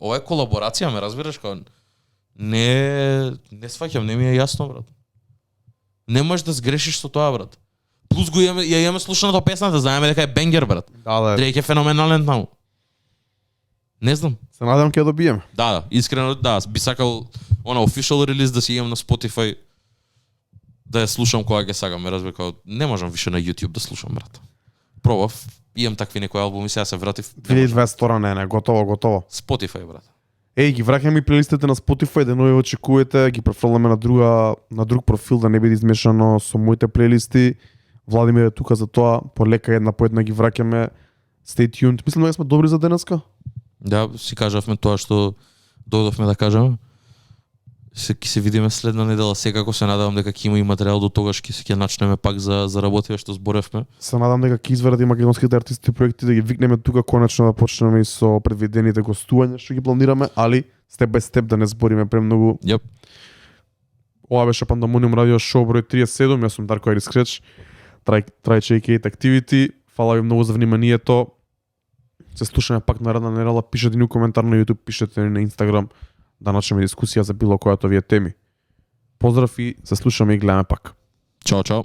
Ова е колаборација, ме разбираш, не сваќам, не ми е јасно, брат. Не можеш да сгрешиш со тоа, брат. Плюс ја имаме слушаното песната, знаеме дека е бенгер, брат. Да. Дрейк е феноменален таму. Не знам. Се надам ќе добиеме. Да, искрено би сакал official релиз да си имам на Spotify да ја слушам кога ќе сакам, разбира како не можам више на YouTube да слушам, брат. Пробав, имам такви некои албуми, сега се вратив. 2022 не, готово. Spotify, брат. Ги враќаме и плейлистите на Spotify, да нови очекувате, ги префрламе на друг профил да не биде измешано со моите плейлисти. Владимир е тука за тоа, полека една по една ги враќаме. Stay tuned. Мислам дека сме добри за денеска. Да, си кажавме тоа што дојдовме да кажеме. Ќе се видиме следна недела, секако се надевам дека ќе има и материјал до тогаш ќе начнеме пак за работите што зборевме. Се надам дека ќе извадат и македонските артисти проекти да ги викнеме тука конечно да почнеме и со предвидените гостувања што ги планираме, али степ бај степ да не збориме премногу. Јеп. Ова беше Пандамониум радио шоу број 37, јас сум Дарко Айрис Креч. Трајче Икейт Activity. Фала ви многу за вниманието. Се слушаме пак наредна недела, пишете ни у коментар на YouTube, пишете ни на Instagram да начнеме дискусија за било која од овие теми. Поздрав и се слушаме и гледаме пак. Чао, чао.